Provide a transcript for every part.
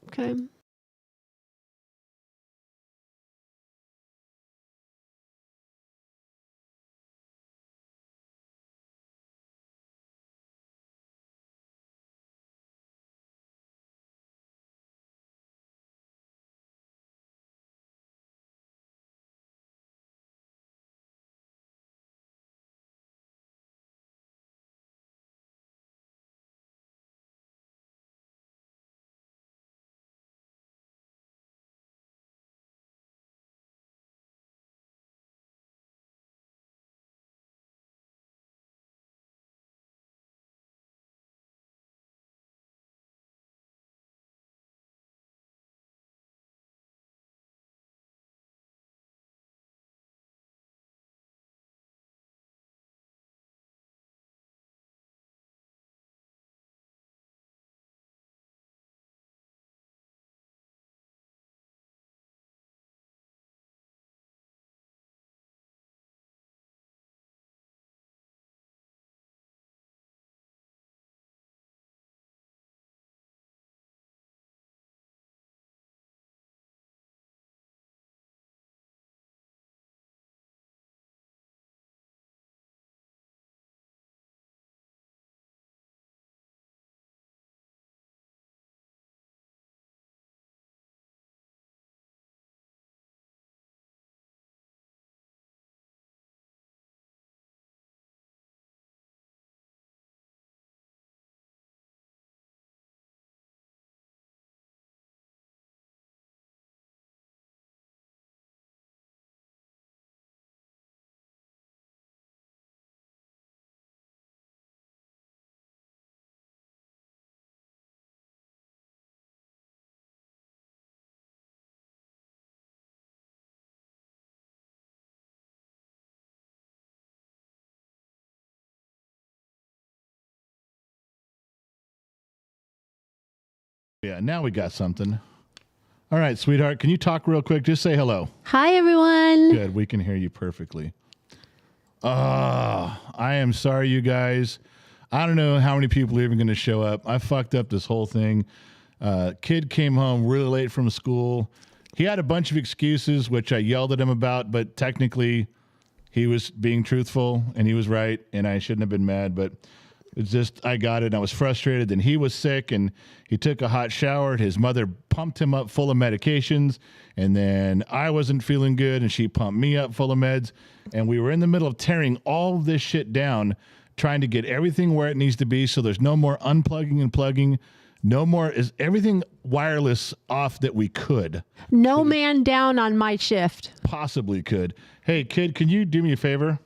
Okay. Yeah, now we got something. All right, sweetheart, can you talk real quick? Just say hello. Hi, everyone. Good, we can hear you perfectly. I am sorry, you guys. I don't know how many people are even going to show up. I fucked up this whole thing. Kid came home really late from school. He had a bunch of excuses, which I yelled at him about, but technically he was being truthful and he was right, and I shouldn't have been mad, but it's just, I got it, and I was frustrated. Then he was sick, and he took a hot shower. His mother pumped him up full of medications, and then I wasn't feeling good, and she pumped me up full of meds, and we were in the middle of tearing all of this shit down, trying to get everything where it needs to be so there's no more unplugging and plugging, no more, is everything wireless off that we could. No man down on my shift. Possibly could. Hey, kid, can you do me a favor?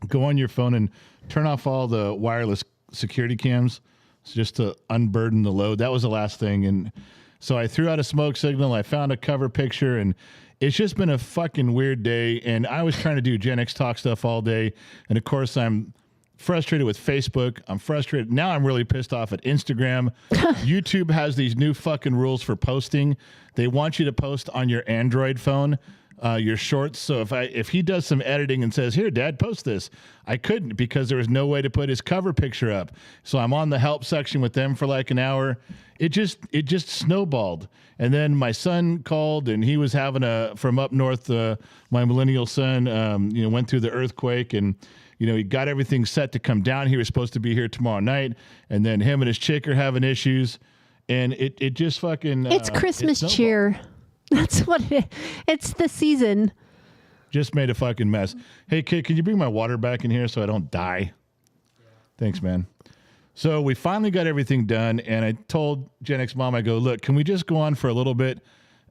Go on your phone and turn off all the wireless security cams just to unburden the load. That was the last thing. And so I threw out a smoke signal. I found a cover picture, and it's just been a fucking weird day. And I was trying to do Gen X Talk stuff all day. And of course, I'm frustrated with Facebook. I'm frustrated. Now I'm really pissed off at Instagram. YouTube has these new fucking rules for posting. They want you to post on your Android phone. Your shorts. So if he does some editing and says, "Here, Dad, post this," I couldn't because there was no way to put his cover picture up. So I'm on the help section with them for like an hour. It just snowballed. And then my son called, and he was having from up north. My millennial son, went through the earthquake, and he got everything set to come down. He was supposed to be here tomorrow night, and then him and his chick are having issues, and it just fucking. It's Christmas cheer. That's what it's the season. Just made a fucking mess. Hey, kid, can you bring my water back in here so I don't die? Yeah. Thanks, man. So we finally got everything done, and I told Gen X Mom, I go, look, can we just go on for a little bit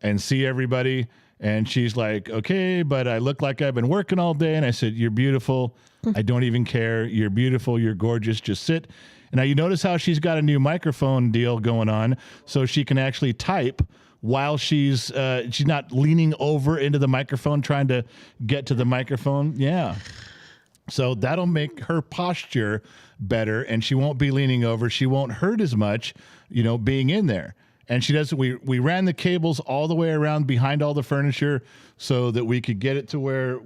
and see everybody? And she's like, okay, but I look like I've been working all day. And I said, you're beautiful. I don't even care. You're beautiful. You're gorgeous. Just sit. And now you notice how she's got a new microphone deal going on so she can actually type while she's not leaning over into the microphone trying to get to the microphone. Yeah. So that'll make her posture better, and she won't be leaning over. She won't hurt as much, being in there. And she does. We ran the cables all the way around behind all the furniture so that we could get it to where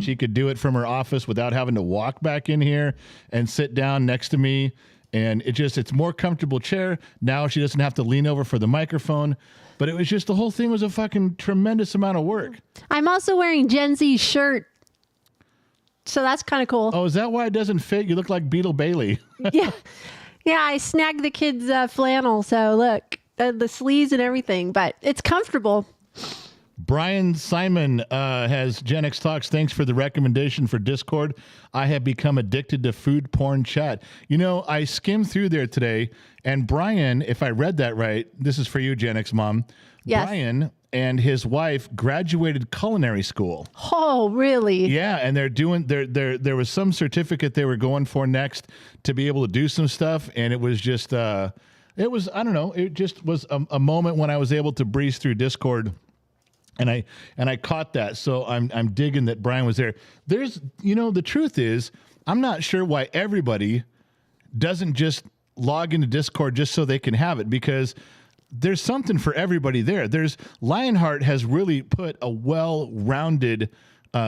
she could do it from her office without having to walk back in here and sit down next to me. And it's more comfortable chair. Now she doesn't have to lean over for the microphone. But it was just, the whole thing was a fucking tremendous amount of work. I'm also wearing Gen Z's shirt. So that's kind of cool. Oh, is that why it doesn't fit? You look like Beetle Bailey. Yeah. Yeah, I snagged the kids' flannel. So look, the sleeves and everything. But it's comfortable. Brian Simon has Gen X Talks. Thanks for the recommendation for Discord. I have become addicted to food porn chat. You know, I skimmed through there today, and Brian, if I read that right, this is for you, Gen X Mom. Yes. Brian and his wife graduated culinary school. Oh, really? Yeah, and they're doing there was some certificate they were going for next to be able to do some stuff, and it was just I don't know, it just was a moment when I was able to breeze through Discord. And I caught that, so I'm digging that Brian was there. There's, the truth is, I'm not sure why everybody doesn't just log into Discord just so they can have it, because there's something for everybody there. Lionheart has really put a well-rounded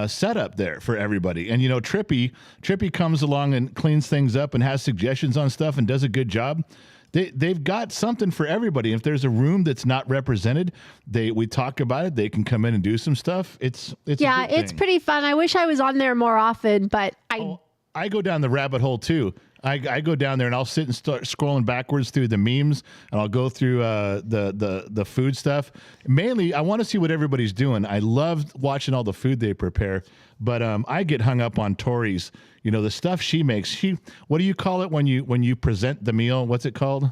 setup there for everybody. And Trippy comes along and cleans things up and has suggestions on stuff and does a good job. They've got something for everybody. If there's a room that's not represented, we talk about it. They can come in and do some stuff. It's pretty fun. I wish I was on there more often, but I go down the rabbit hole too. I go down there and I'll sit and start scrolling backwards through the memes, and I'll go through the food stuff. Mainly, I want to see what everybody's doing. I love watching all the food they prepare, but I get hung up on Tori's. The stuff she makes. What do you call it when you present the meal? What's it called?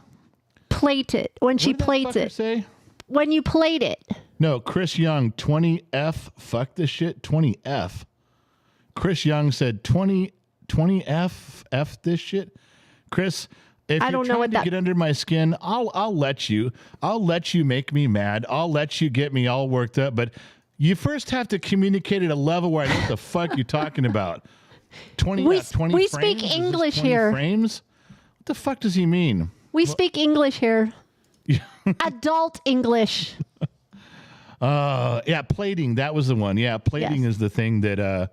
Plate it. When she plates it. Say? When you plate it. No, Chris Young, 20F. Fuck this shit. 20F. Chris Young said 20F. F this shit. Chris, if you're trying to get under my skin, I'll let you. I'll let you make me mad. I'll let you get me all worked up. But you first have to communicate at a level where I know what the fuck you're talking about. 20 we frames? speak English here. Frames? What the fuck does he mean? We speak English here. Adult English. Yeah, plating. That was the one. Yeah, plating is the thing that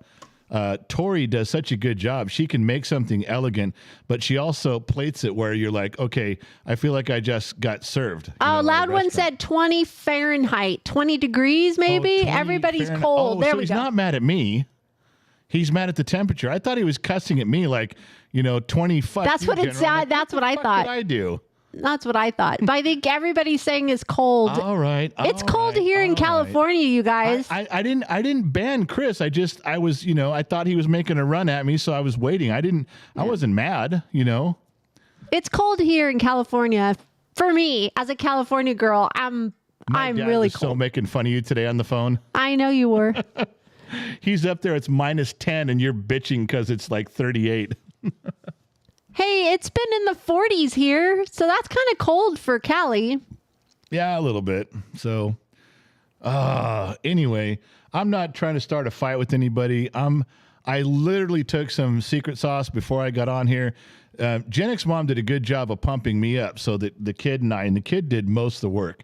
Tori does such a good job. She can make something elegant, but she also plates it where you're like, okay, I feel like I just got served. Loud One said 20 Fahrenheit, 20 degrees maybe. Everybody's Fahrenheit. cold. There so we he's go. Not mad at me. He's mad at the temperature. I thought he was cussing at me like, 20 fuck. That's what it sounded. That's what I thought. What did I do? That's what I thought. But I think everybody's saying is cold. All right. It's cold here in California, you guys. I didn't ban Chris. I was, I thought he was making a run at me, so I was waiting. I wasn't mad, It's cold here in California. For me, as a California girl, I'm really cold. So making fun of you today on the phone. I know you were. He's up there. It's -10, and you're bitching because it's like 38. Hey, it's been in the 40s here, so that's kind of cold for Cali. Yeah, a little bit. So, anyway, I'm not trying to start a fight with anybody. I literally took some secret sauce before I got on here. Gen X Mom did a good job of pumping me up so that the kid did most of the work.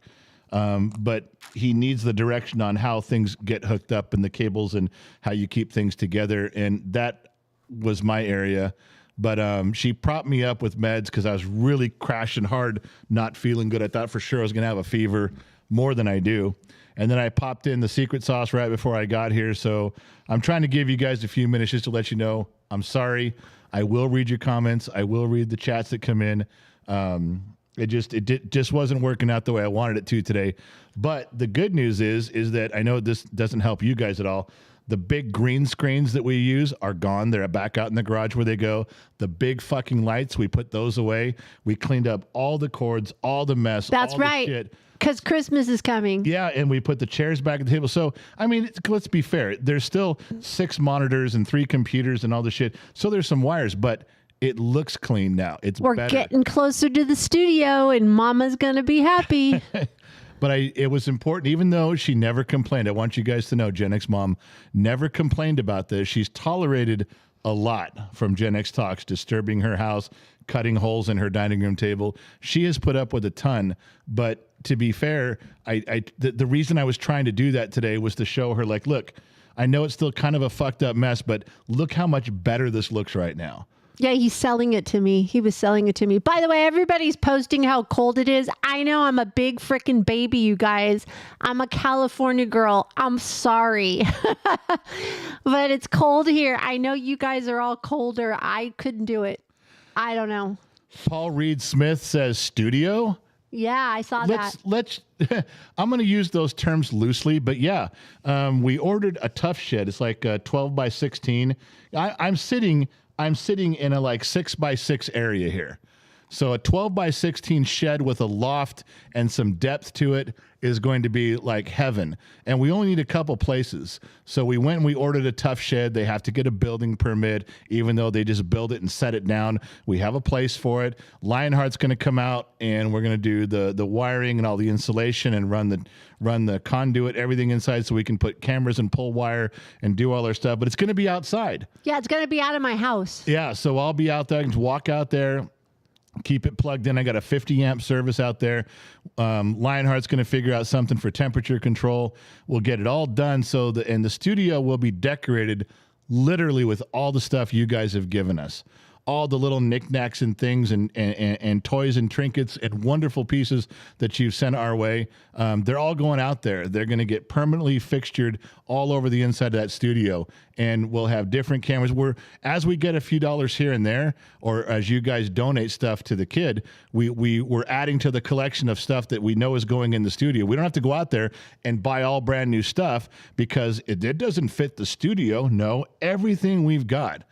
But he needs the direction on how things get hooked up and the cables and how you keep things together. And that was my area. But she propped me up with meds because I was really crashing hard, not feeling good. I thought for sure I was going to have a fever more than I do. And then I popped in the secret sauce right before I got here. So I'm trying to give you guys a few minutes just to let you know I'm sorry. I will read your comments. I will read the chats that come in. It just wasn't working out the way I wanted it to today. But the good news is that I know this doesn't help you guys at all. The big green screens that we use are gone. They're back out in the garage where they go. The big fucking lights, we put those away. We cleaned up all the cords, all the mess. That's all right. The shit. Because Christmas is coming. Yeah, and we put the chairs back at the table. So, I mean, let's be fair. There's still 6 monitors and 3 computers and all the shit. So there's some wires, but it looks clean now. We're better. Getting closer to the studio, and Mama's going to be happy. But it was important, even though she never complained. I want you guys to know, Gen X Mom never complained about this. She's tolerated a lot from Gen X Talks, disturbing her house, cutting holes in her dining room table. She has put up with a ton. But to be fair, the reason I was trying to do that today was to show her, like, look, I know it's still kind of a fucked up mess, but look how much better this looks right now. Yeah, he's selling it to me. He was selling it to me. By the way, everybody's posting how cold it is. I know I'm a big freaking baby, you guys. I'm a California girl. I'm sorry. But it's cold here. I know you guys are all colder. I couldn't do it. I don't know. Paul Reed Smith says studio. Yeah, I saw that. Let's I'm going to use those terms loosely, but yeah, we ordered a tough shed. It's like 12 by 16. I'm sitting in a like 6 by 6 area here. So a 12 by 16 shed with a loft and some depth to it is going to be like heaven. And we only need a couple places. So we went and we ordered a tough shed. They have to get a building permit, even though they just build it and set it down. We have a place for it. Lionheart's going to come out and we're going to do the wiring and all the insulation and run the conduit, everything inside so we can put cameras and pull wire and do all our stuff. But it's going to be outside. Yeah, it's going to be out of my house. Yeah, so I'll be out there. I can walk out there. Keep it plugged in. I got a 50 amp service out there. Lionheart's going to figure out something for temperature control. We'll get it all done. And the studio will be decorated literally with all the stuff you guys have given us. All the little knickknacks and things and toys and trinkets and wonderful pieces that you've sent our way. They're all going out there. They're going to get permanently fixtured all over the inside of that studio. And we'll have different cameras. As we get a few dollars here and there, or as you guys donate stuff to the kid, we're adding to the collection of stuff that we know is going in the studio. We don't have to go out there and buy all brand new stuff because it doesn't fit the studio. No, everything we've got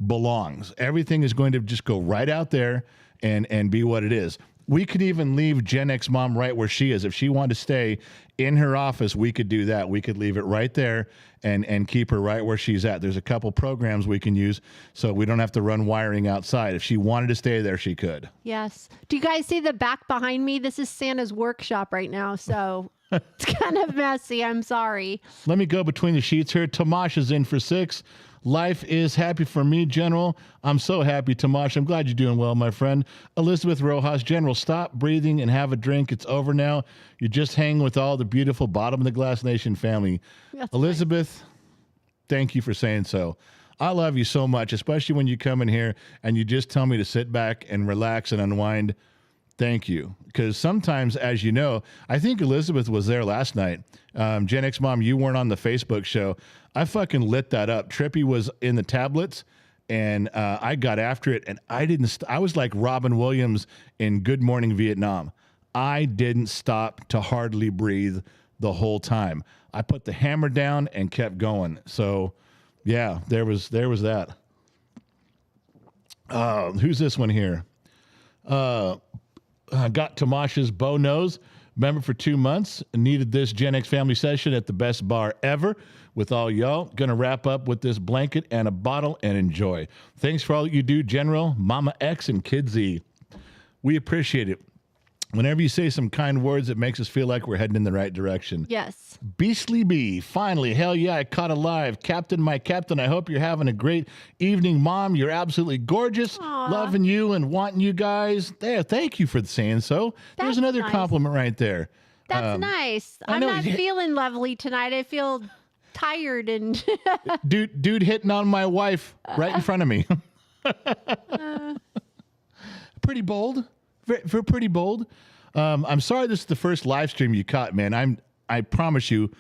belongs. Everything is going to just go right out there and be what it is. We could even leave Gen X Mom right where she is. If she wanted to stay in her office, we could do that. We could leave it right there and keep her right where she's at. There's a couple programs we can use so we don't have to run wiring outside. If she wanted to stay there, she could. Yes. Do you guys see the back behind me? This is Santa's workshop right now, so it's kind of messy. I'm sorry. Let me go between the sheets here. Tomash is in for 6. Life is happy for me, General. I'm so happy, Tomash. I'm glad you're doing well, my friend. Elizabeth Rojas, General, stop breathing and have a drink. It's over now. You're just hanging with all the beautiful Bottom of the Glass Nation family. That's Elizabeth, nice. Thank you for saying so. I love you so much, especially when you come in here and you just tell me to sit back and relax and unwind. Thank you. Because sometimes, as you know, I think Elizabeth was there last night. Gen X Mom, you weren't on the Facebook show. I fucking lit that up. Trippy was in the tablets, and I got after it, and I was like Robin Williams in Good Morning Vietnam. I didn't stop to hardly breathe the whole time. I put the hammer down and kept going. So, yeah, there was that. Who's this one here? Got Tomash's bow nose. Member for 2 months. Needed this Gen X family session at the best bar ever with all y'all. Gonna wrap up with this blanket and a bottle and enjoy. Thanks for all you do, General, Mama X, and Kid Z. We appreciate it. Whenever you say some kind words, it makes us feel like we're heading in the right direction. Yes. Beastly Bee, finally, hell yeah, I caught alive. Captain, my captain, I hope you're having a great evening, Mom. You're absolutely gorgeous. Aww. Loving you and wanting you guys. There, thank you for saying so. There's another nice. Compliment right there. That's nice. I'm not feeling lovely tonight. I feel tired and... dude hitting on my wife right in front of me. Pretty bold. Very pretty bold. I'm sorry this is the first live stream you caught, man. I promise you,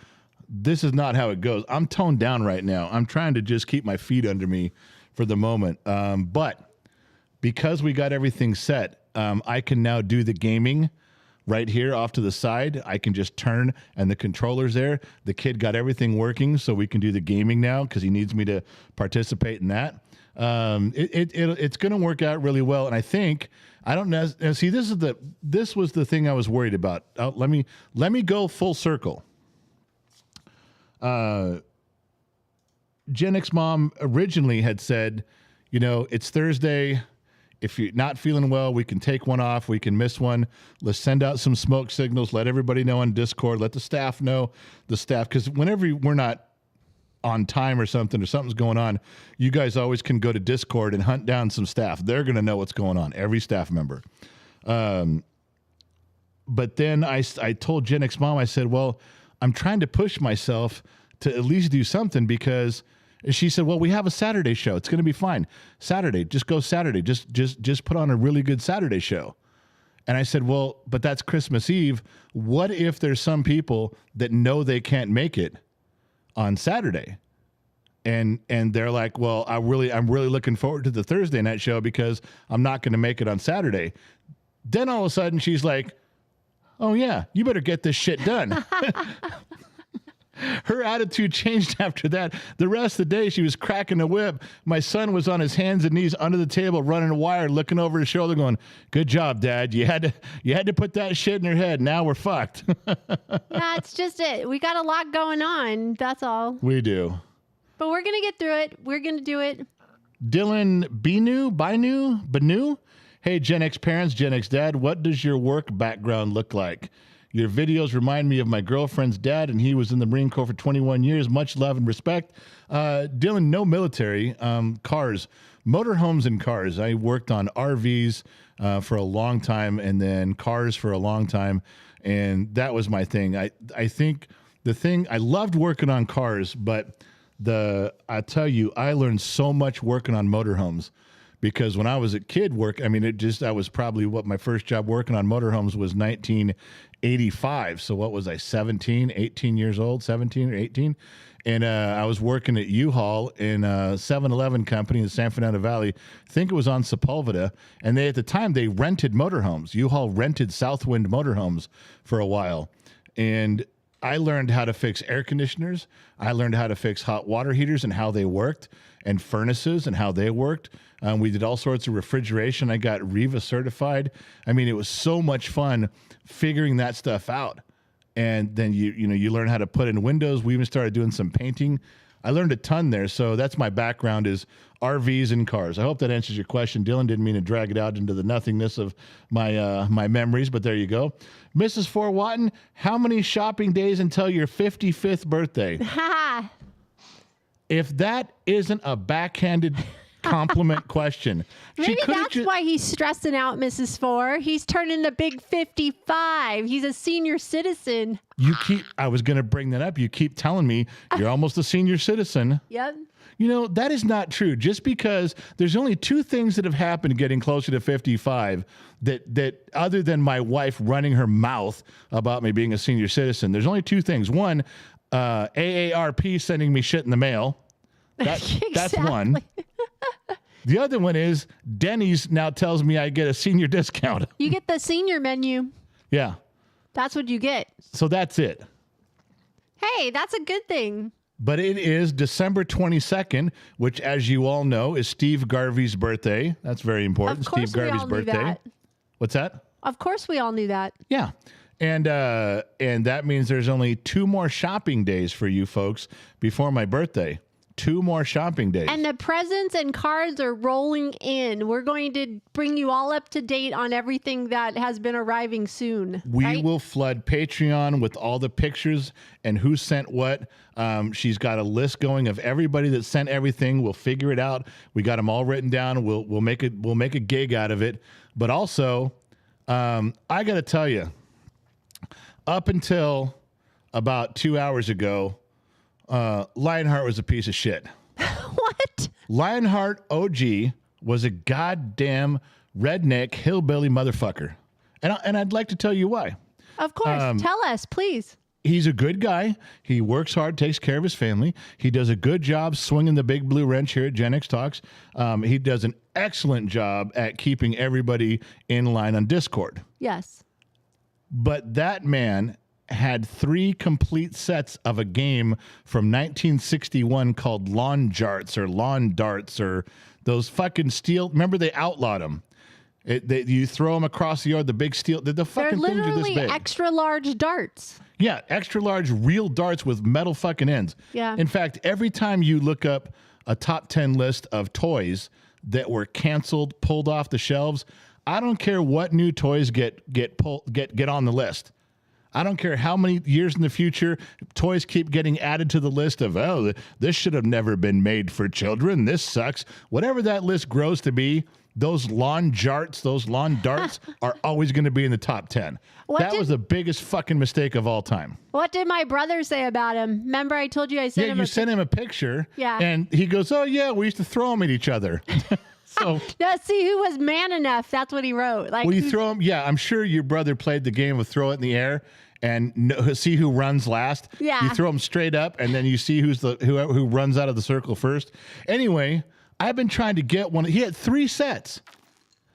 this is not how it goes. I'm toned down right now. I'm trying to just keep my feet under me for the moment. But because we got everything set, I can now do the gaming right here off to the side. I can just turn and the controller's there. The kid got everything working, so we can do the gaming now because he needs me to participate in that. It's going to work out really well, and I think I don't know. See, this was the thing I was worried about. Let me go full circle. Gen X Mom originally had said, it's Thursday. If you're not feeling well, we can take one off. We can miss one. Let's send out some smoke signals. Let everybody know on Discord. Let the staff know. Because whenever we're not on time or something's going on, you guys always can go to Discord and hunt down some staff. They're going to know what's going on, every staff member. But then I told Gen X Mom, I said, well, I'm trying to push myself to at least do something because And she said, well, we have a Saturday show. It's going to be fine. Saturday, just go Saturday. Just put on a really good Saturday show. And I said, well, but that's Christmas Eve. What if there's some people that know they can't make it on Saturday? And they're like, well, I'm really looking forward to the Thursday night show because I'm not going to make it on Saturday. Then all of a sudden she's like, oh yeah, you better get this shit done. Her attitude changed after that. The rest of the day, she was cracking the whip. My son was on his hands and knees under the table, running a wire, looking over his shoulder, going, "Good job, Dad. You had to put that shit in her head. Now we're fucked." That's just it. We got a lot going on. That's all. We do. But we're gonna get through it. We're gonna do it. Dylan Banu. Hey, Gen X parents, Gen X dad, what does your work background look like? Your videos remind me of my girlfriend's dad, and he was in the Marine Corps for 21 years. Much love and respect. Dylan, no military. Cars, motorhomes and cars. I worked on RVs for a long time, and then cars for a long time, and that was my thing. I think the thing, I loved working on cars, but I tell you, I learned so much working on motorhomes. Because when I was a kid I was probably my first job working on motorhomes was 1985. So what was I, 18 years old, 17 or 18? And I was working at U-Haul in a 7-Eleven company in the San Fernando Valley. I think it was on Sepulveda. And at the time, they rented motorhomes. U-Haul rented Southwind motorhomes for a while. And I learned how to fix air conditioners. I learned how to fix hot water heaters and how they worked, and furnaces and how they worked. We did all sorts of refrigeration. I got Riva certified. I mean, it was so much fun figuring that stuff out. And then you learn how to put in windows. We even started doing some painting. I learned a ton there. So that's my background, is RVs and cars. I hope that answers your question. Dylan, didn't mean to drag it out into the nothingness of my memories, but there you go. Mrs. Fort Watton, how many shopping days until your 55th birthday? If that isn't a backhanded compliment question. Maybe that's why he's stressing out, Mrs. Four. He's turning the big 55. He's a senior citizen. I was going to bring that up. You keep telling me you're almost a senior citizen. Yep. That is not true. Just because there's only two things that have happened getting closer to 55 that other than my wife running her mouth about me being a senior citizen, there's only two things. One, AARP sending me shit in the mail. That's one. The other one is Denny's now tells me I get a senior discount. You get the senior menu. Yeah. That's what you get. So that's it. Hey, that's a good thing. But it is December 22nd, which, as you all know, is Steve Garvey's birthday. That's very important. Of course, Steve Garvey's birthday. That. What's that? Of course we all knew that. Yeah. And that means there's only 2 more shopping days for you folks before my birthday. 2 more shopping days. And the presents and cards are rolling in. We're going to bring you all up to date on everything that has been arriving soon. We will flood Patreon with all the pictures and who sent what. She's got a list going of everybody that sent everything. We'll figure it out. We got them all written down. We'll make a gig out of it. But also, I got to tell you, up until about 2 hours ago, Lionheart was a piece of shit. What? Lionheart OG was a goddamn redneck hillbilly motherfucker. And I'd like to tell you why. Of course. Tell us, please. He's a good guy. He works hard, takes care of his family. He does a good job swinging the big blue wrench here at Gen X Talks. He does an excellent job at keeping everybody in line on Discord. Yes. But that man had 3 complete sets of a game from 1961 called Lawn Jarts or Lawn Darts or those fucking steel. Remember, they outlawed them. You throw them across the yard, the big steel. The fucking things are this big. They're literally extra large darts. Yeah, extra large real darts with metal fucking ends. Yeah. In fact, every time you look up a top 10 list of toys that were canceled, pulled off the shelves, I don't care what new toys get on the list. I don't care how many years in the future toys keep getting added to the list of, oh, this should have never been made for children. This sucks. Whatever that list grows to be, those lawn darts are always going to be in the top 10. That was the biggest fucking mistake of all time. What did my brother say about him? Remember I told you I sent him you sent him a picture. Yeah. And he goes, oh, yeah, we used to throw them at each other. So now, see who was man enough. That's what he wrote. Like, when you throw them, yeah, I'm sure your brother played the game of throw it in the air and see who runs last. Yeah. You throw them straight up, and then you see who runs out of the circle first. Anyway, I've been trying to get one. He had 3 sets.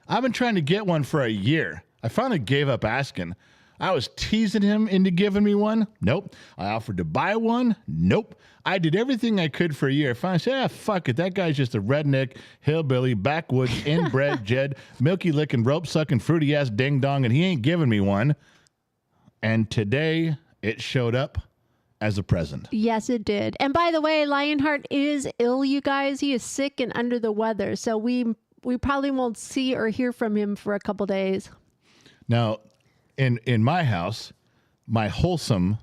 I've been trying to get one for a year. I finally gave up asking. I was teasing him into giving me one. Nope. I offered to buy one. Nope. I did everything I could for a year. I finally said, fuck it. That guy's just a redneck, hillbilly, backwoods, inbred, Jed, milky licking, rope sucking, fruity ass ding dong, and he ain't giving me one. And today it showed up as a present. Yes, it did. And by the way, Lionheart is ill, you guys. He is sick and under the weather. So we probably won't see or hear from him for a couple days. Now, in my house, my wholesome,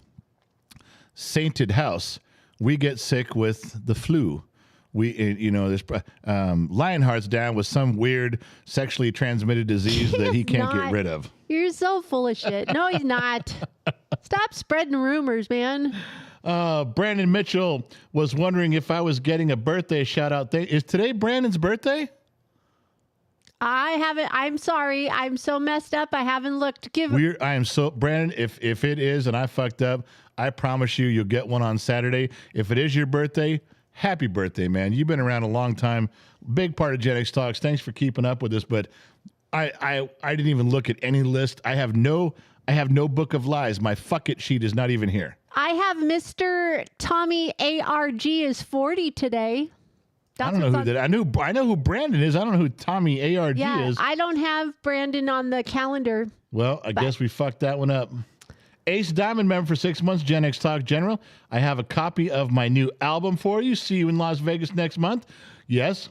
sainted house, we get sick with the flu. Lionheart's down with some weird sexually transmitted disease that he can't get rid of. You're so full of shit. No, he's not. Stop spreading rumors, man. Brandon Mitchell was wondering if I was getting a birthday shout out. Is today Brandon's birthday? I haven't. I'm sorry. I'm so messed up. I haven't looked. Brandon, if it is and I fucked up, I promise you'll get one on Saturday. If it is your birthday, happy birthday, man. You've been around a long time. Big part of Gen X Talks. Thanks for keeping up with us. But I didn't even look at any list. I have no book of lies. My fuck it sheet is not even here. I have Mr. Tommy ARG is 40 today. I don't know who that. I know who Brandon is. I don't know who Tommy ARG is. I don't have Brandon on the calendar. Well, I guess we fucked that one up. Ace Diamond member for 6 months, Gen X Talk General. I have a copy of my new album for you. See you in Las Vegas next month. Yes.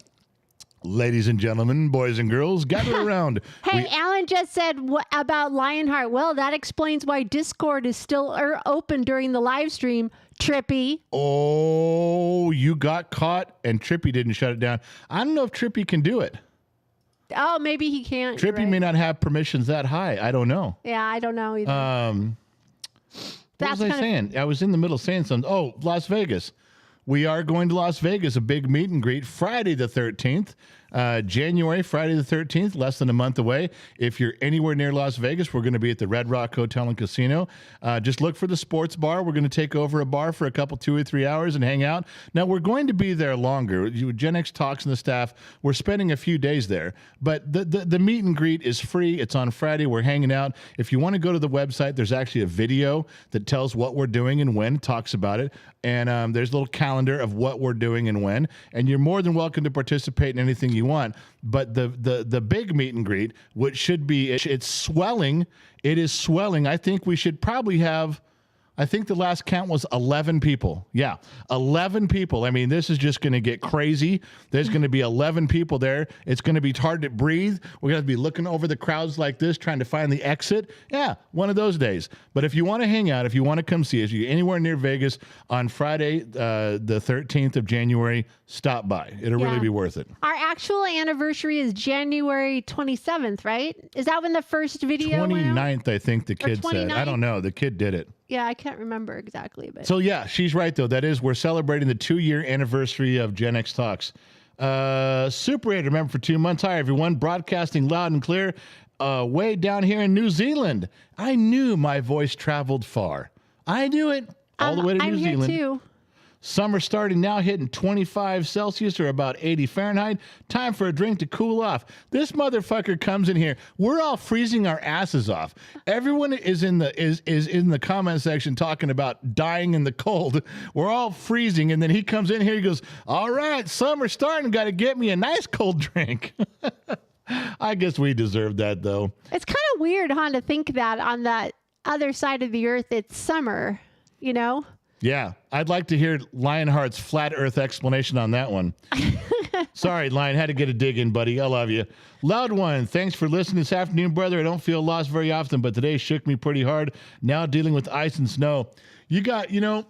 Ladies and gentlemen, boys and girls, gather around. Hey, Alan just said about Lionheart. Well, that explains why Discord is still open during the live stream. Trippy. Oh, you got caught and Trippy didn't shut it down. I don't know if Trippy can do it. Oh, maybe he can't. Trippy may not have permissions that high. I don't know. Yeah, I don't know either. What was I saying? I was in the middle of saying something. Oh, Las Vegas. We are going to Las Vegas, a big meet and greet Friday the 13th. January, Friday the 13th, less than a month away. If you're anywhere near Las Vegas, we're going to be at the Red Rock Hotel and Casino. Just look for the sports bar. We're going to take over a bar for 2 or 3 hours and hang out. Now, we're going to be there longer. Gen X Talks and the staff, we're spending a few days there. But the meet and greet is free. It's on Friday. We're hanging out. If you want to go to the website, there's actually a video that tells what we're doing and when, talks about it. And there's a little calendar of what we're doing and when. And you're more than welcome to participate in anything you want. But the big meet and greet, which should be, it's swelling. It is swelling. I think we should probably have, I think the last count was 11 people. Yeah, 11 people. I mean, this is just going to get crazy. There's going to be 11 people there. It's going to be hard to breathe. We're going to be looking over the crowds like this, trying to find the exit. Yeah, one of those days. But if you want to hang out, if you want to come see us, you're anywhere near Vegas on Friday, the 13th of January, stop by. It'll really be worth it. Our actual anniversary is January 27th, right? Is that when the first video 29th, I think the kid said. I don't know. The kid did it. Yeah, I can't remember exactly. But so, yeah, she's right, though. That is, we're celebrating the 2-year anniversary of Gen X Talks. Super 8, remember, for 2 months. Hi, everyone. Broadcasting loud and clear way down here in New Zealand. I knew my voice traveled far. I knew it. All the way to New Zealand. Here too. Summer starting now, hitting 25 Celsius or about 80 Fahrenheit. Time for a drink to cool off. This motherfucker comes in here. We're all freezing our asses off. Everyone is in the comment section talking about dying in the cold. We're all freezing, and then he comes in here. He goes, "All right, summer's starting. Got to get me a nice cold drink." I guess we deserve that, though. It's kind of weird, huh, to think that on that other side of the earth, it's summer. You know. Yeah, I'd like to hear Lionheart's flat earth explanation on that one. Sorry, Lion, had to get a dig in, buddy. I love you. Loud One, thanks for listening this afternoon, brother. I don't feel lost very often, but today shook me pretty hard. Now dealing with ice and snow. Some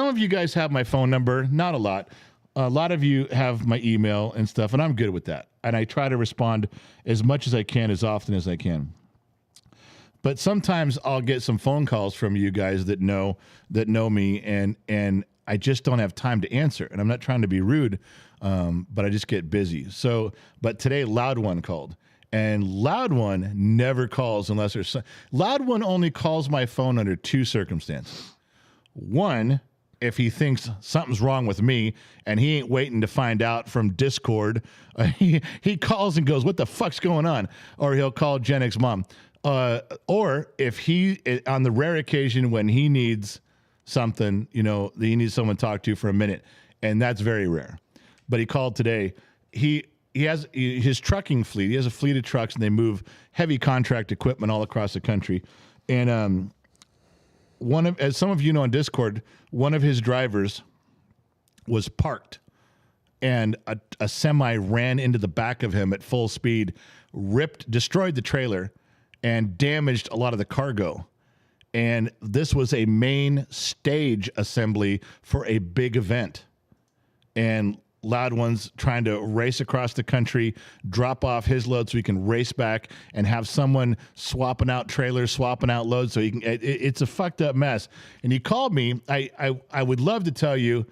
of you guys have my phone number, not a lot. a lot of you have my email and stuff, and I'm good with that. And I try to respond as much as I can, as often as I can. But sometimes I'll get some phone calls from you guys that know me, and I just don't have time to answer. And I'm not trying to be rude, but I just get busy. So, but today, Loud One called. And Loud One never calls unless there's... Loud One only calls my phone under two circumstances. One, if he thinks something's wrong with me and he ain't waiting to find out from Discord, he calls and goes, what the fuck's going on? Or he'll call Jennick's mom. Or if he, on the rare occasion when he needs something, he needs someone to talk to for a minute, and that's very rare. But he called today. He has his trucking fleet. He has a fleet of trucks, and they move heavy contract equipment all across the country. And as some of you know on Discord, one of his drivers was parked, and a semi ran into the back of him at full speed, destroyed the trailer, and damaged a lot of the cargo. And this was a main stage assembly for a big event. And Loud One's trying to race across the country, drop off his load so he can race back and have someone swapping out trailers, swapping out loads so he can... It's a fucked up mess. And he called me. I would love to tell you,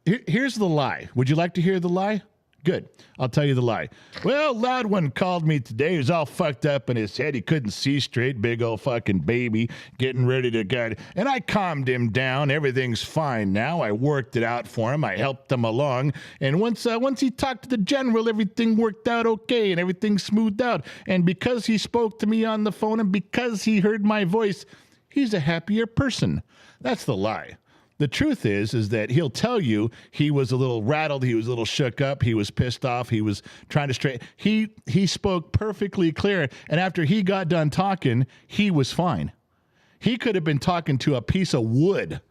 here's the lie. Would you like to hear the lie? Good. I'll tell you the lie. Well, Loud One called me today. He was all fucked up in his head. He couldn't see straight. Big old fucking baby getting ready to go. And I calmed him down. Everything's fine now. I worked it out for him. I helped him along. And once he talked to the general, everything worked out okay and everything smoothed out. And because he spoke to me on the phone and because he heard my voice, he's a happier person. That's the lie. The truth is that he'll tell you he was a little rattled, he was a little shook up, he was pissed off, he was trying to straighten. He spoke perfectly clear, and after he got done talking, he was fine. He could have been talking to a piece of wood,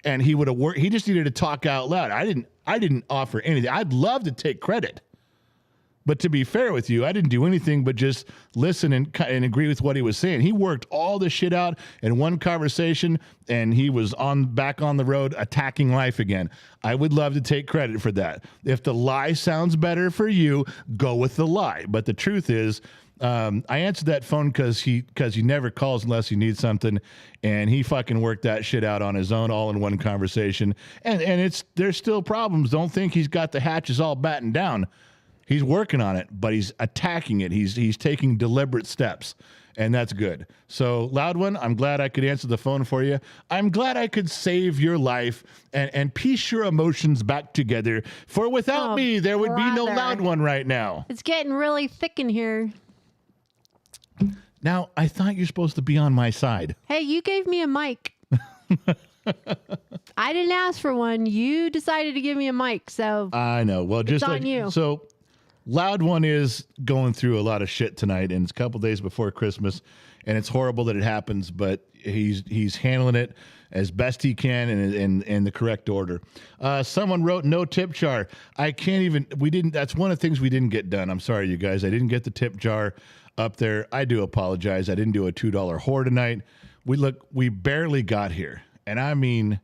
and he would have worked. He just needed to talk out loud. I didn't offer anything. I'd love to take credit. But to be fair with you, I didn't do anything but just listen and agree with what he was saying. He worked all the shit out in one conversation, and he was back on the road attacking life again. I would love to take credit for that. If the lie sounds better for you, go with the lie. But the truth is, I answered that phone because he never calls unless he needs something, and he fucking worked that shit out on his own, all in one conversation. And there's still problems. Don't think he's got the hatches all battened down. He's working on it, but he's attacking it. He's taking deliberate steps, and that's good. So, Loud One, I'm glad I could answer the phone for you. I'm glad I could save your life and piece your emotions back together. For without me, there would be no Loud One right now. It's getting really thick in here. Now, I thought you're supposed to be on my side. Hey, you gave me a mic. I didn't ask for one. You decided to give me a mic, so I know. Well, just it's like on you. So, Loud One is going through a lot of shit tonight, and it's a couple days before Christmas, and it's horrible that it happens, but he's handling it as best he can and in the correct order. Someone wrote no tip jar. That's one of the things we didn't get done. I'm sorry, you guys. I didn't get the tip jar up there. I do apologize. I didn't do a $2 whore tonight. We barely got here, and I mean,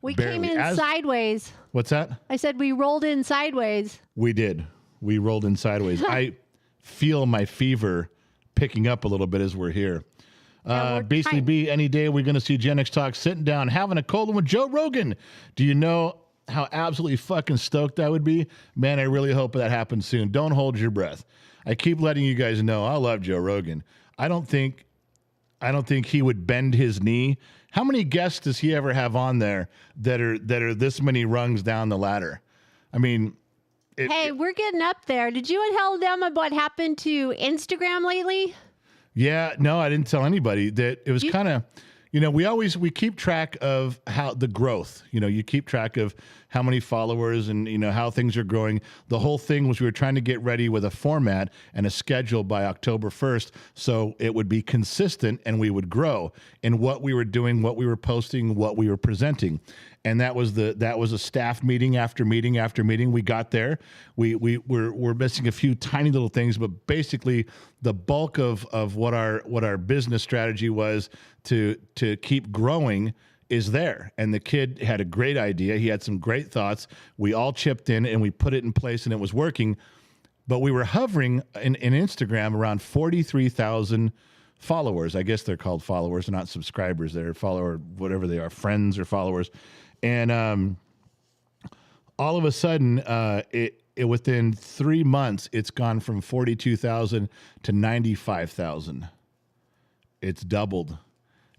we barely. came in sideways. What's that? I said we rolled in sideways. We did. We rolled in sideways. I feel my fever picking up a little bit as we're here. Beastly B, any day we're going to see Gen X Talk sitting down, having a cold one with Joe Rogan. Do you know how absolutely fucking stoked I would be? Man, I really hope that happens soon. Don't hold your breath. I keep letting you guys know I love Joe Rogan. I don't think he would bend his knee. How many guests does he ever have on there that are this many rungs down the ladder? I mean, we're getting up there. Did you tell them about what happened to Instagram lately? Yeah, no, I didn't tell anybody. That it was kind of, we keep track of how the growth, you keep track of how many followers and, how things are growing. The whole thing was we were trying to get ready with a format and a schedule by October 1st. So it would be consistent and we would grow in what we were doing, what we were posting, what we were presenting. And that was a staff meeting after meeting after meeting. We got there. We're missing a few tiny little things, but basically the bulk of what our business strategy was to keep growing is there. And the kid had a great idea. He had some great thoughts. We all chipped in and we put it in place and it was working. But we were hovering in Instagram around 43,000 followers. I guess they're called followers, not subscribers. They're follower, whatever they are, friends or followers. And all of a sudden, within 3 months, it's gone from 42,000 to 95,000. It's doubled.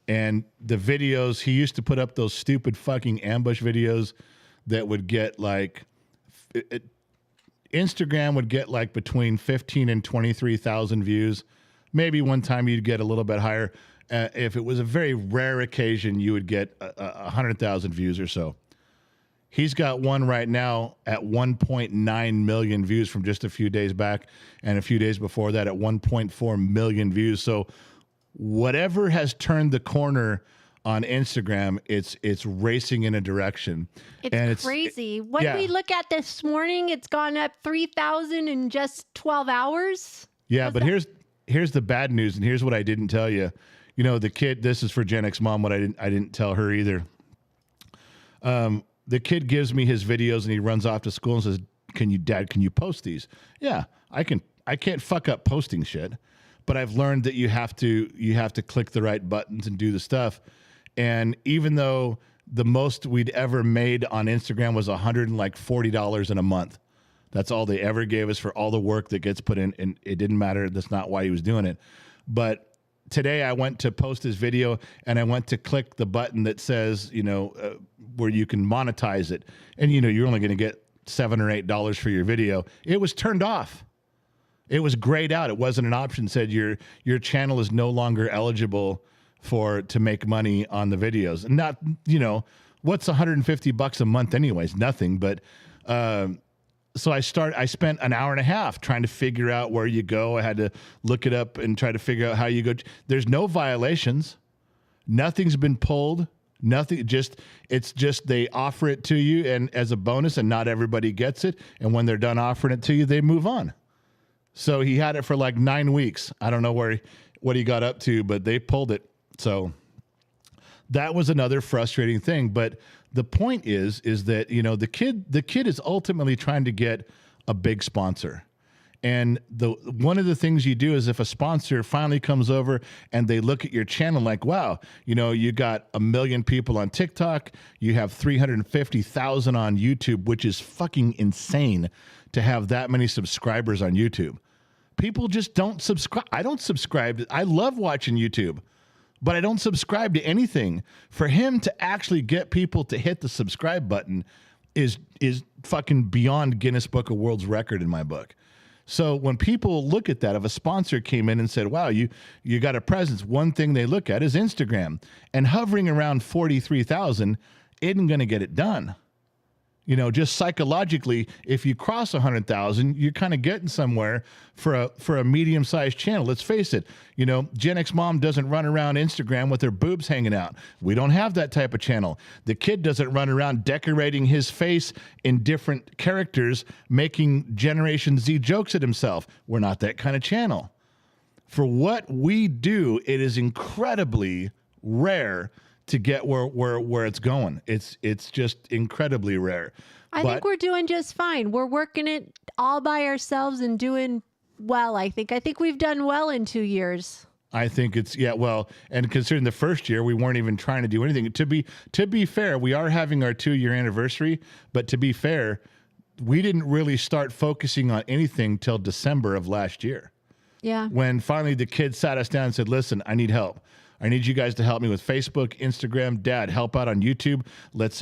And the videos, he used to put up those stupid fucking ambush videos that would get like, Instagram would get like between 15 and 23,000 views. Maybe one time you'd get a little bit higher. If it was a very rare occasion, you would get 100,000 views or so. He's got one right now at 1.9 million views from just a few days back, and a few days before that at 1.4 million views. So whatever has turned the corner on Instagram, it's racing in a direction. It's crazy. What did we look at this morning? It's gone up 3,000 in just 12 hours. Yeah, but here's the bad news, and here's what I didn't tell you. You know, the kid. This is for Gen X mom. What I didn't tell her either. The kid gives me his videos and he runs off to school and says, Dad, can you post these? Yeah, I can. I can't fuck up posting shit, but I've learned that you have to click the right buttons and do the stuff. And even though the most we'd ever made on Instagram was $140 in a month, that's all they ever gave us for all the work that gets put in, and it didn't matter. That's not why he was doing it. But today I went to post his video and I went to click the button that says, where you can monetize it. And, you're only going to get $7 or $8 for your video. It was turned off. It was grayed out. It wasn't an option. It said your channel is no longer eligible to make money on the videos. And not, what's $150 a month anyways? Nothing. But, so I spent an hour and a half trying to figure out where you go. I had to look it up and try to figure out how you go. There's no violations. Nothing's been pulled. Nothing. It's just they offer it to you and as a bonus, and not everybody gets it. And when they're done offering it to you, they move on. So he had it for like 9 weeks. I don't know what he got up to, but they pulled it. So that was another frustrating thing. But the point is that, the kid is ultimately trying to get a big sponsor. And one of the things you do is if a sponsor finally comes over and they look at your channel like, wow, you got 1 million people on TikTok, you have 350,000 on YouTube, which is fucking insane to have that many subscribers on YouTube. People just don't subscribe. I don't subscribe. I love watching YouTube, but I don't subscribe to anything. For him to actually get people to hit the subscribe button is fucking beyond Guinness Book of World's Record in my book. So when people look at that, if a sponsor came in and said, wow, you got a presence, one thing they look at is Instagram. And hovering around 43,000 isn't going to get it done. Just psychologically, if you cross 100,000, you're kind of getting somewhere for a medium-sized channel. Let's face it. Gen X mom doesn't run around Instagram with her boobs hanging out. We don't have that type of channel. The kid doesn't run around decorating his face in different characters, making Generation Z jokes at himself. We're not that kind of channel. For what we do, it is incredibly rare to get where it's going. It's just incredibly rare. I think we're doing just fine. We're working it all by ourselves and doing well, I think we've done well in 2 years. I think and considering the first year, we weren't even trying to do anything. To be fair, we are having our 2-year anniversary, but to be fair, we didn't really start focusing on anything till December of last year. Yeah. When finally the kid sat us down and said, listen, I need help. I need you guys to help me with Facebook, Instagram. Dad, help out on YouTube.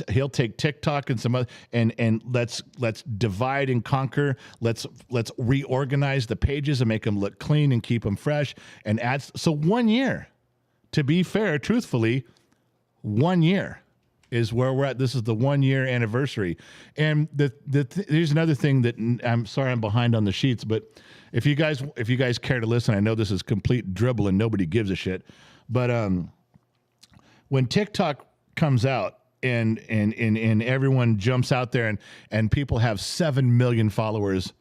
He'll take TikTok and some other, and let's divide and conquer. Let's reorganize the pages and make them look clean and keep them fresh and add. So 1 year, to be fair, truthfully, 1 year is where we're at. This is the 1 year anniversary. And here's another thing that I'm sorry I'm behind on the sheets, but if you guys care to listen, I know this is complete dribble and nobody gives a shit. But when TikTok comes out and everyone jumps out there and people have 7 million followers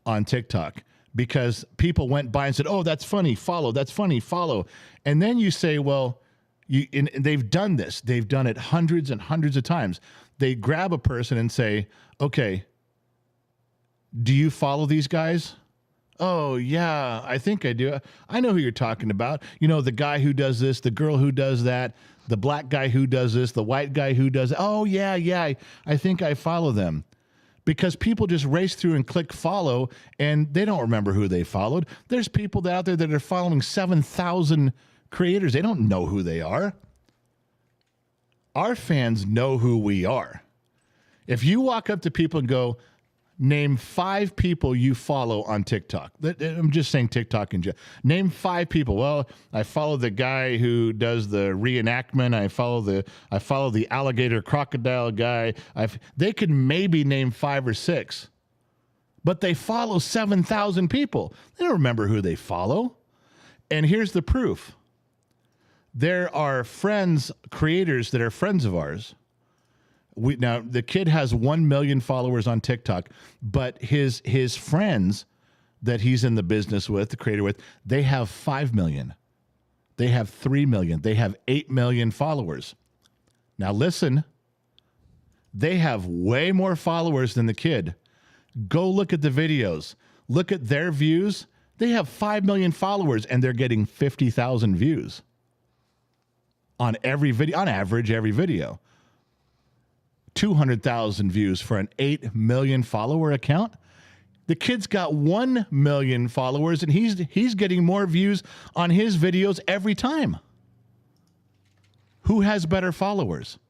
on TikTok because people went by and said, oh, that's funny, follow, that's funny, follow. And then you say, well, And they've done this. They've done it hundreds and hundreds of times. They grab a person and say, okay, do you follow these guys? Oh, yeah, I think I do. I know who you're talking about. You know, the guy who does this, the girl who does that, the black guy who does this, the white guy who does it. Oh, yeah, I think I follow them. Because people just race through and click follow, and they don't remember who they followed. There's people out there that are following 7,000 creators. They don't know who they are. Our fans know who we are. If you walk up to people and go, name 5 people you follow on TikTok. I'm just saying TikTok in general. Name 5 people. Well, I follow the guy who does the reenactment. I follow the alligator crocodile guy. They could maybe name 5 or 6, but they follow 7,000 people. They don't remember who they follow. And here's the proof. There are creators that are friends of ours. Now, the kid has 1 million followers on TikTok, but his friends that he's in the business with, the creator with, they have 5 million. They have 3 million. They have 8 million followers. Now, listen, they have way more followers than the kid. Go look at the videos. Look at their views. They have 5 million followers, and they're getting 50,000 views on every video, on average, every video. 200,000 views for an 8 million follower account. The kid's got 1 million followers, and he's getting more views on his videos every time. Who has better followers?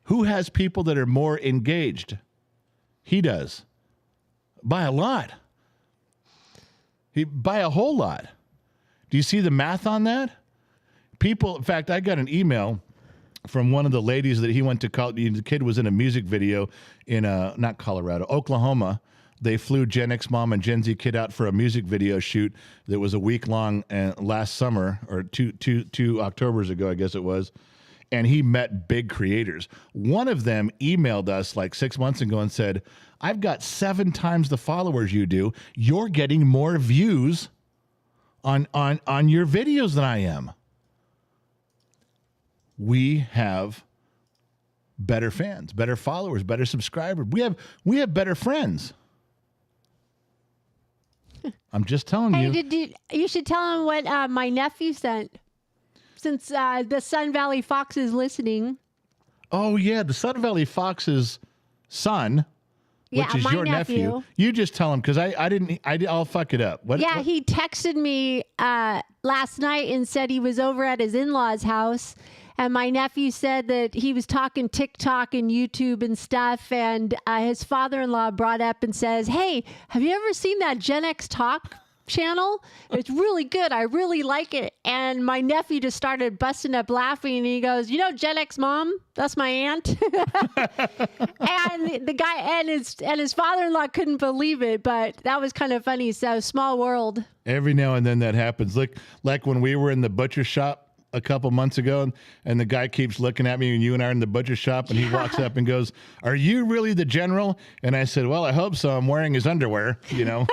Who has people that are more engaged? He does. By a lot. By a whole lot. Do you see the math on that? People, in fact, I got an email from one of the ladies that he went to college. The kid was in a music video in not Colorado, Oklahoma. They flew Gen X mom and Gen Z kid out for a music video shoot that was a week long last summer, or two Octobers ago, I guess it was. And he met big creators. One of them emailed us like 6 months ago and said, I've got 7 times the followers you do. You're getting more views on your videos than I am. We have better fans, better followers, better subscribers. We have better friends. I'm just telling you. Hey, you should tell him what my nephew sent, since the Sun Valley Fox is listening. Oh yeah, the Sun Valley Fox's son, which is your nephew. You just tell him, because I'll fuck it up. What? He texted me last night and said he was over at his in-laws' house. And my nephew said that he was talking TikTok and YouTube and stuff. And his father-in-law brought up and says, hey, have you ever seen that Gen X Talk channel? It's really good. I really like it. And my nephew just started busting up laughing. And he goes, you know, Gen X mom, that's my aunt. And the guy and his father-in-law couldn't believe it. But that was kind of funny. So small world. Every now and then that happens. Like when we were in the butcher shop a couple months ago, and the guy keeps looking at me, and you and I are in the butcher shop, and he walks up and goes, are you really the general? And I said, well, I hope so. I'm wearing his underwear, you know.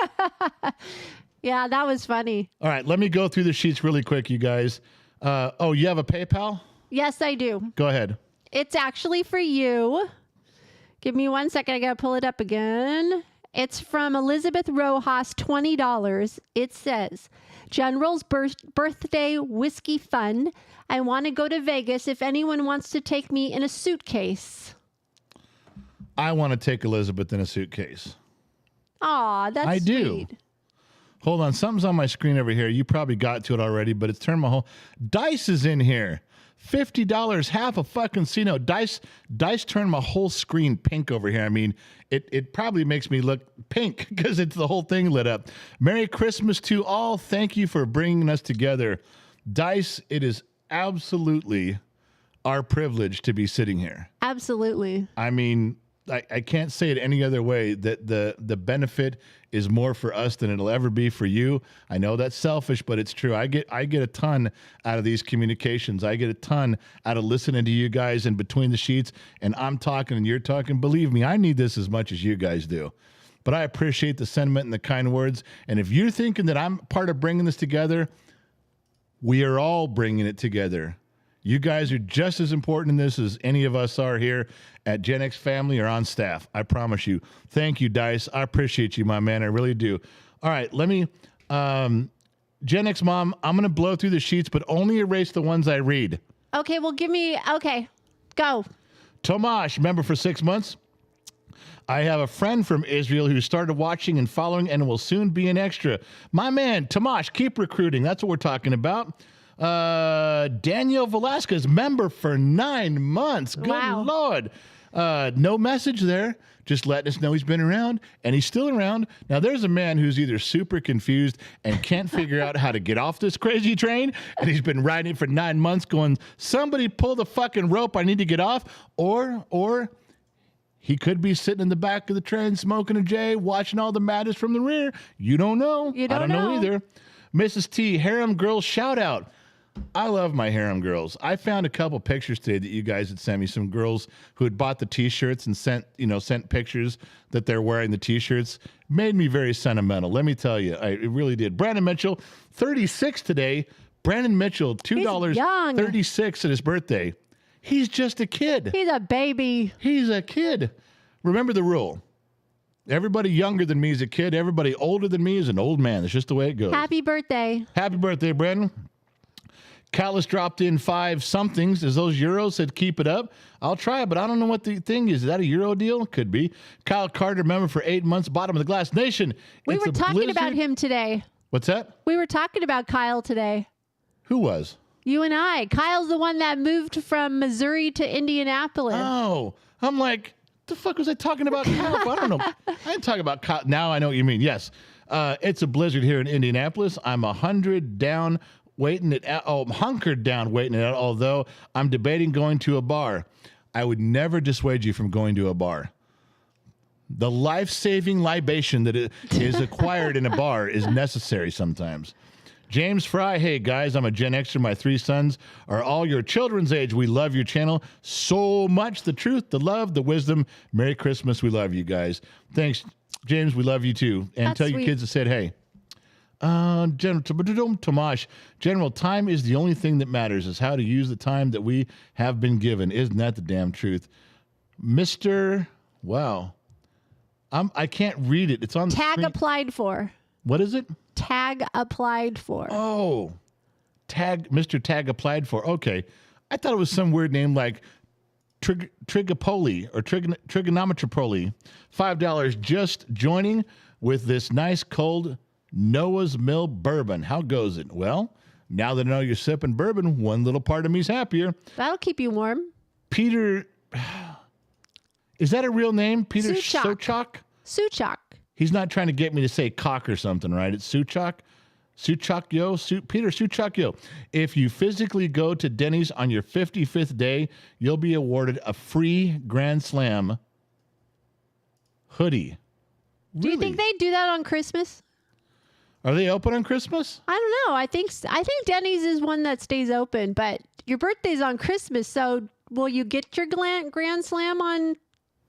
Yeah, that was funny. All right, let me go through the sheets really quick, you guys. You have a PayPal? Yes, I do. Go ahead. It's actually for you. Give me 1 second. I got to pull it up again. It's from Elizabeth Rojas, $20. It says, General's birthday whiskey fun. I want to go to Vegas if anyone wants to take me in a suitcase. I want to take Elizabeth in a suitcase. Aw, that's I sweet. do. Hold on. Something's on my screen over here. You probably got to it already, but it's turned my whole... Dice is in here. $50, half a fucking C-note. Dice turned my whole screen pink over here. I mean, it probably makes me look pink because it's the whole thing lit up. Merry Christmas to all. Thank you for bringing us together. Dice, it is absolutely our privilege to be sitting here. Absolutely. I mean, I can't say it any other way, that the benefit is more for us than it'll ever be for you. I know that's selfish, but it's true. I get a ton out of these communications. I get a ton out of listening to you guys in between the sheets, and I'm talking and you're talking. Believe me, I need this as much as you guys do. But I appreciate the sentiment and the kind words. And if you're thinking that I'm part of bringing this together, We are all bringing it together. You guys are just as important in this as any of us are here at Gen X Family or on staff. I promise you. Thank you, Dice. I appreciate you, my man. I really do. All right, let me... Gen X Mom, I'm going to blow through the sheets, but only erase the ones I read. Okay, well, okay, go. Tomash, member for 6 months. I have a friend from Israel who started watching and following and will soon be an extra. My man, Tomash, keep recruiting. That's what we're talking about. Daniel Velasquez, member for 9 months. Good Lord. No message there. Just letting us know he's been around, and he's still around. Now, there's a man who's either super confused and can't figure out how to get off this crazy train, and he's been riding it for 9 months going, somebody pull the fucking rope, I need to get off, or he could be sitting in the back of the train smoking a J, watching all the madness from the rear. You don't know. You don't I don't know either. Mrs. T, harem girl shout out. I love my harem girls. I found a couple pictures today that you guys had sent me. Some girls who had bought the T-shirts and sent pictures that they're wearing the T-shirts. Made me very sentimental. Let me tell you, it really did. Brandon Mitchell, 36 today. Brandon Mitchell, $2.36 at his birthday. He's just a kid. He's a baby. He's a kid. Remember the rule. Everybody younger than me is a kid. Everybody older than me is an old man. That's just the way it goes. Happy birthday. Happy birthday, Brandon. Callus dropped in 5 somethings. As those euros said, keep it up. I'll try it, but I don't know what the thing is. Is that a euro deal? Could be. Kyle Carter, member for 8 months, bottom of the glass nation. We were talking about him today. What's that? We were talking about Kyle today. Who was? You and I. Kyle's the one that moved from Missouri to Indianapolis. Oh, I'm like, the fuck was I talking about Kyle? I don't know. I didn't talk about Kyle. Now I know what you mean. Yes. It's a blizzard here in Indianapolis. I'm 100 down. I'm hunkered down waiting it out, although I'm debating going to a bar. I would never dissuade you from going to a bar. The life-saving libation that is acquired in a bar is necessary sometimes. James Fry, hey guys, I'm a Gen Xer. My 3 sons are all your children's age. We love your channel so much. The truth, the love, the wisdom. Merry Christmas. We love you guys. Thanks, James. We love you too. And That's tell your sweet. kids to say hey. General Tomash, General, time is the only thing that matters, is how to use the time that we have been given. Isn't that the damn truth? Wow. I can't read it. It's on the Tag screen. applied for. What is it? Tag applied for. Oh, Mr. Tag applied for. Okay. I thought it was some weird name like Trigopoli or Trigonometropoli. $5 just joining with this nice cold Noah's Mill bourbon. How goes it? Well, now that I know you're sipping bourbon, one little part of me's happier. That'll keep you warm. Peter, is that a real name? Peter Suchak. Sochak? He's not trying to get me to say cock or something, right? It's Suchak. Peter Suchak. If you physically go to Denny's on your 55th day, you'll be awarded a free Grand Slam hoodie. Do you think they do that on Christmas? Are they open on Christmas? I don't know. I think Denny's is one that stays open, but your birthday's on Christmas, so will you get your Grand Slam on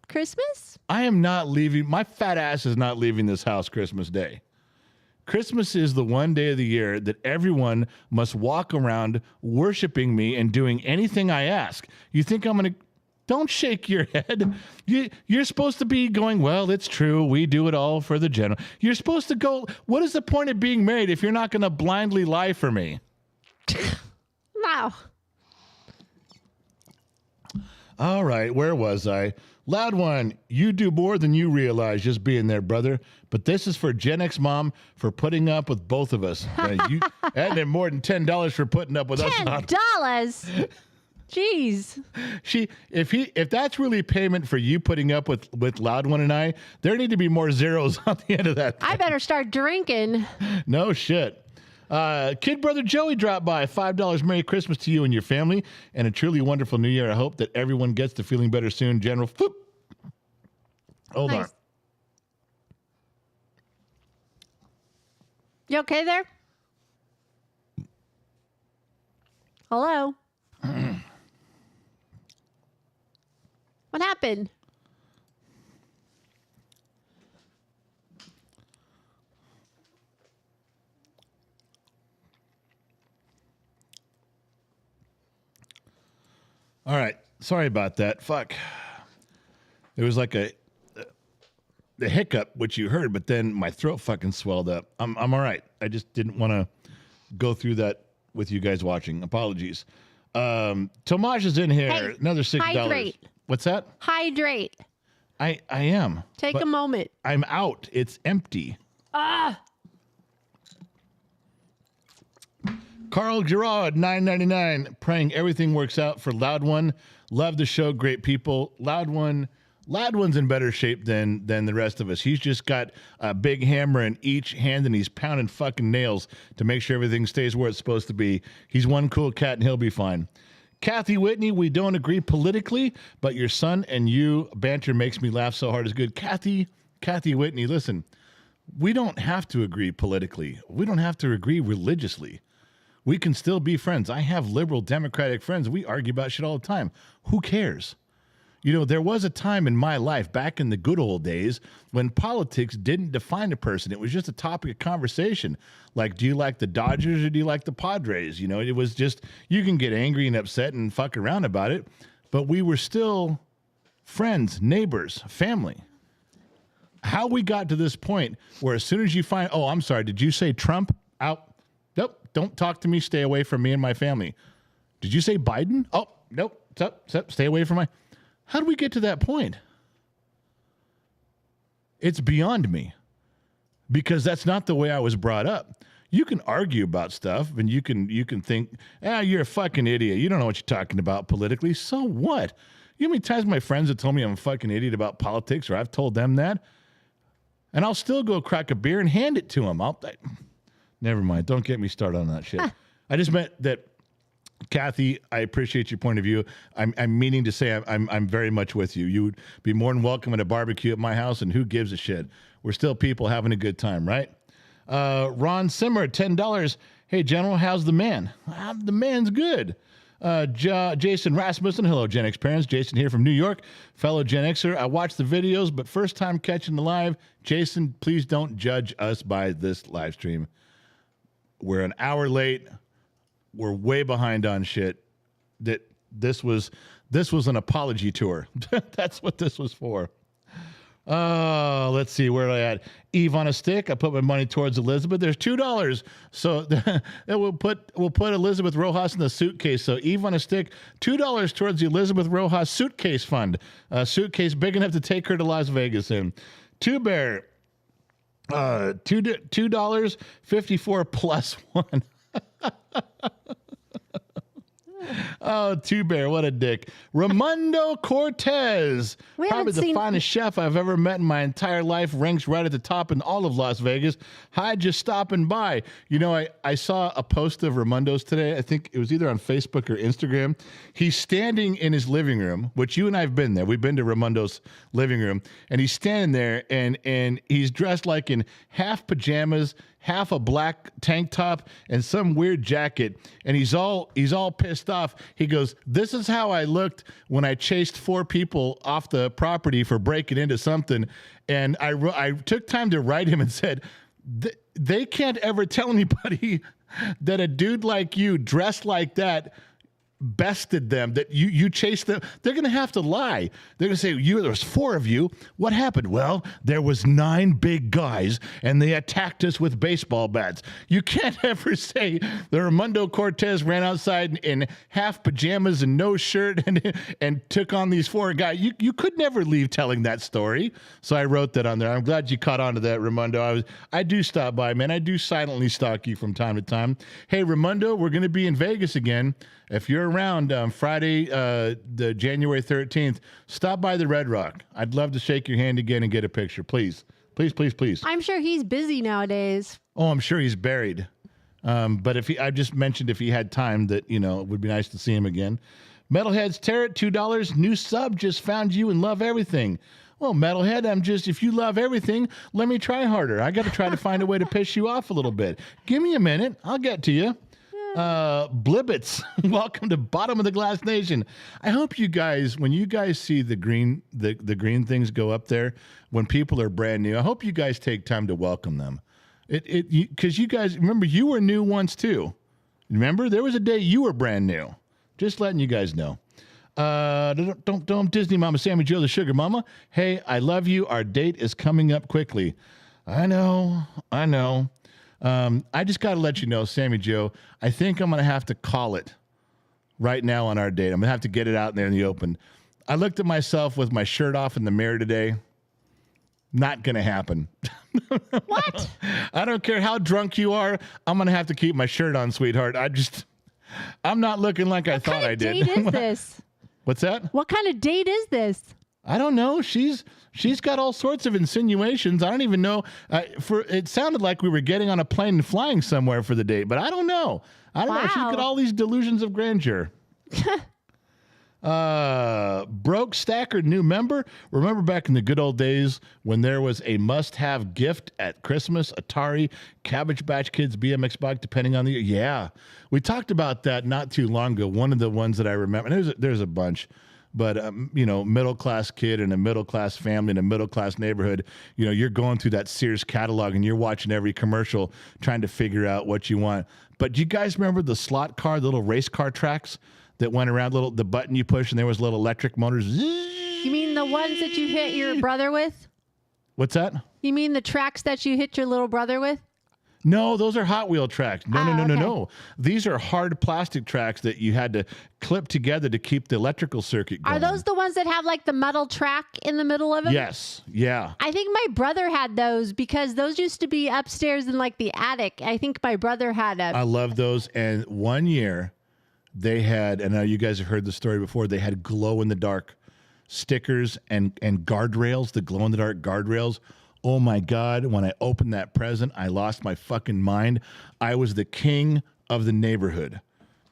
Christmas? I am not leaving. My fat ass is not leaving this house Christmas Day. Christmas is the one day of the year that everyone must walk around worshiping me and doing anything I ask. You think I'm going to... Don't shake your head. You're supposed to be going, well, it's true. We do it all for the general. You're supposed to go, what is the point of being married if you're not going to blindly lie for me? Wow. All right, where was I? Loud one, you do more than you realize just being there, brother. But this is for Gen X Mom for putting up with both of us. And more than $10 for putting up with us. $10? Jeez. If that's really payment for you putting up with Loud One and I, there need to be more zeros on the end of that thing. I better start drinking. No shit. Kid brother Joey dropped by. $5. Merry Christmas to you and your family, and a truly wonderful New Year. I hope that everyone gets to feeling better soon. General, whoop. Hold on. You okay there? Hello? What happened? All right. Sorry about that. Fuck. It was like the hiccup, which you heard, but then my throat fucking swelled up. I'm all right. I just didn't want to go through that with you guys watching. Apologies. Tomasz is in here. Hey, another $6. hydrate. What's that? Hydrate. I am. Take a moment. I'm out. It's empty. Carl Gerard, $9.99, praying everything works out for Loud One. Love the show, great people. Loud One's in better shape than the rest of us. He's just got a big hammer in each hand, and he's pounding fucking nails to make sure everything stays where it's supposed to be. He's one cool cat, and he'll be fine. Kathy Whitney, we don't agree politically, but your son and you banter makes me laugh so hard. It's good. Kathy Whitney, listen, we don't have to agree politically. We don't have to agree religiously. We can still be friends. I have liberal Democratic friends. We argue about shit all the time. Who cares? You know, there was a time in my life back in the good old days when politics didn't define a person. It was just a topic of conversation. Like, do you like the Dodgers or do you like the Padres? You know, it was just, you can get angry and upset and fuck around about it, but we were still friends, neighbors, family. How we got to this point where as soon as you find, oh, I'm sorry, did you say Trump? Out. Nope, don't talk to me. Stay away from me and my family. Did you say Biden? Oh, nope, stay away from my... How did we get to that point? It's beyond me because that's not the way I was brought up. You can argue about stuff and you can think, you're a fucking idiot. You don't know what you're talking about politically. So what? You know how many times my friends have told me I'm a fucking idiot about politics, or I've told them that? And I'll still go crack a beer and hand it to them. Never mind. Don't get me started on that shit. I just meant that, Kathy, I appreciate your point of view. I'm meaning to say I'm very much with you. You would be more than welcome at a barbecue at my house, and who gives a shit? We're still people having a good time, right? Ron Simmer, $10. Hey, General, how's the man? The man's good. Jason Rasmussen, hello, Gen X parents. Jason here from New York, fellow Gen Xer. I watch the videos, but first time catching the live. Jason, please don't judge us by this live stream. We're an hour late. We're way behind on shit. That this was an apology tour. That's what this was for. Let's see, where did I at? Eve on a stick. I put my money towards Elizabeth. There's $2. So we'll put Elizabeth Rojas in the suitcase. So Eve on a stick, $2 towards the Elizabeth Rojas suitcase fund. A suitcase big enough to take her to Las Vegas in. Two Bear, $2, 54 plus one. Oh, Two Bear, what a dick. Raimondo Cortez, probably the finest chef I've ever met in my entire life, ranks right at the top in all of Las Vegas. Hi, just stopping by. You know, I saw a post of Raimondo's today. I think it was either on Facebook or Instagram. He's standing in his living room, which you and I have been there. We've been to Raimondo's living room, and he's standing there, and he's dressed like in half pajamas, half a black tank top, and some weird jacket, and he's all pissed off. He goes, "This is how I looked when I chased 4 people off the property for breaking into something." And I took time to write him and said, they can't ever tell anybody that a dude like you dressed like that bested them, that you chased them. They're going to have to lie. They're going to say, there was 4 of you. What happened? Well, there was 9 big guys, and they attacked us with baseball bats. You can't ever say the Raimundo Cortez ran outside in half pajamas and no shirt and took on these 4 guys. You could never leave telling that story. So I wrote that on there. I'm glad you caught on to that, Raimundo. I do stop by, man. I do silently stalk you from time to time. Hey, Raimundo, we're going to be in Vegas again. If you're around Friday, the January 13th, stop by the Red Rock. I'd love to shake your hand again and get a picture. Please. Please, please, please. I'm sure he's busy nowadays. Oh, I'm sure he's buried. But I just mentioned if he had time that, it would be nice to see him again. Metalheads Tarot, $2. New sub, just found you and love everything. Well, Metalhead, if you love everything, let me try harder. I got to try to find a way to piss you off a little bit. Give me a minute. I'll get to you. Blibbits, welcome to Bottom of the Glass Nation. I hope you guys, when you guys see the green things go up there, when people are brand new, I hope you guys take time to welcome them. Because you guys, remember, you were new once too. Remember, there was a day you were brand new. Just letting you guys know. Don't Disney Mama, Sammy Joe, the Sugar Mama. Hey, I love you. Our date is coming up quickly. I know. I just got to let you know, Sammy Joe, I think I'm going to have to call it right now on our date. I'm going to have to get it out there in the open. I looked at myself with my shirt off in the mirror today. Not going to happen. What? I don't care how drunk you are. I'm going to have to keep my shirt on, sweetheart. I'm not looking like I thought I did. What kind of date is this? What's that? What kind of date is this? I don't know. She's got all sorts of insinuations. I don't even know. It sounded like we were getting on a plane and flying somewhere for the date, but I don't know. She's got all these delusions of grandeur. Broke Stacker, new member. Remember back in the good old days when there was a must-have gift at Christmas? Atari, Cabbage Patch Kids, BMX bike, depending on the year. Yeah, we talked about that not too long ago. One of the ones that I remember, and there's a bunch. But, middle-class kid in a middle-class family in a middle-class neighborhood, you're going through that Sears catalog and you're watching every commercial trying to figure out what you want. But do you guys remember the slot car, the little race car tracks that went around, the button you push and there was little electric motors? You mean the ones that you hit your brother with? What's that? You mean the tracks that you hit your little brother with? No, those are Hot Wheel tracks. No. Okay. These are hard plastic tracks that you had to clip together to keep the electrical circuit going. Are those the ones that have like the metal track in the middle of them? Yes. Yeah. I think my brother had those because those used to be upstairs in like the attic. I think my brother had I love those. And one year they had, and I know you guys have heard the story before, they had glow-in-the-dark stickers and guardrails, the glow-in-the-dark guardrails. Oh my God, when I opened that present, I lost my fucking mind. I was the king of the neighborhood.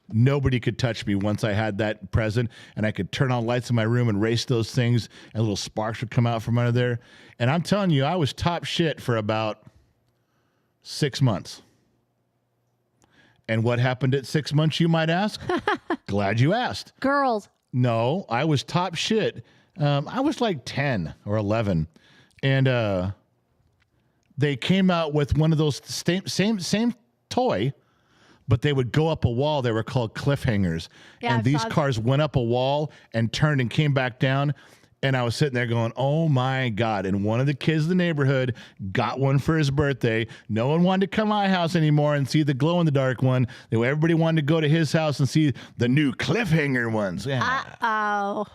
Nobody could touch me once I had that present, and I could turn on lights in my room and race those things, and little sparks would come out from under there. And I'm telling you, I was top shit for about 6 months. And what happened at 6 months, you might ask? Glad you asked. girls. No, I was top shit. I was like 10 or 11. And they came out with one of those same toy, but they would go up a wall. They were called Cliffhangers. Yeah, and these cars went up a wall and turned and came back down. And I was sitting there going, oh my God. And one of the kids in the neighborhood got one for his birthday. No one wanted to come to my house anymore and see the glow-in-the-dark one. Everybody wanted to go to his house and see the new Cliffhanger ones. Yeah. Uh-oh.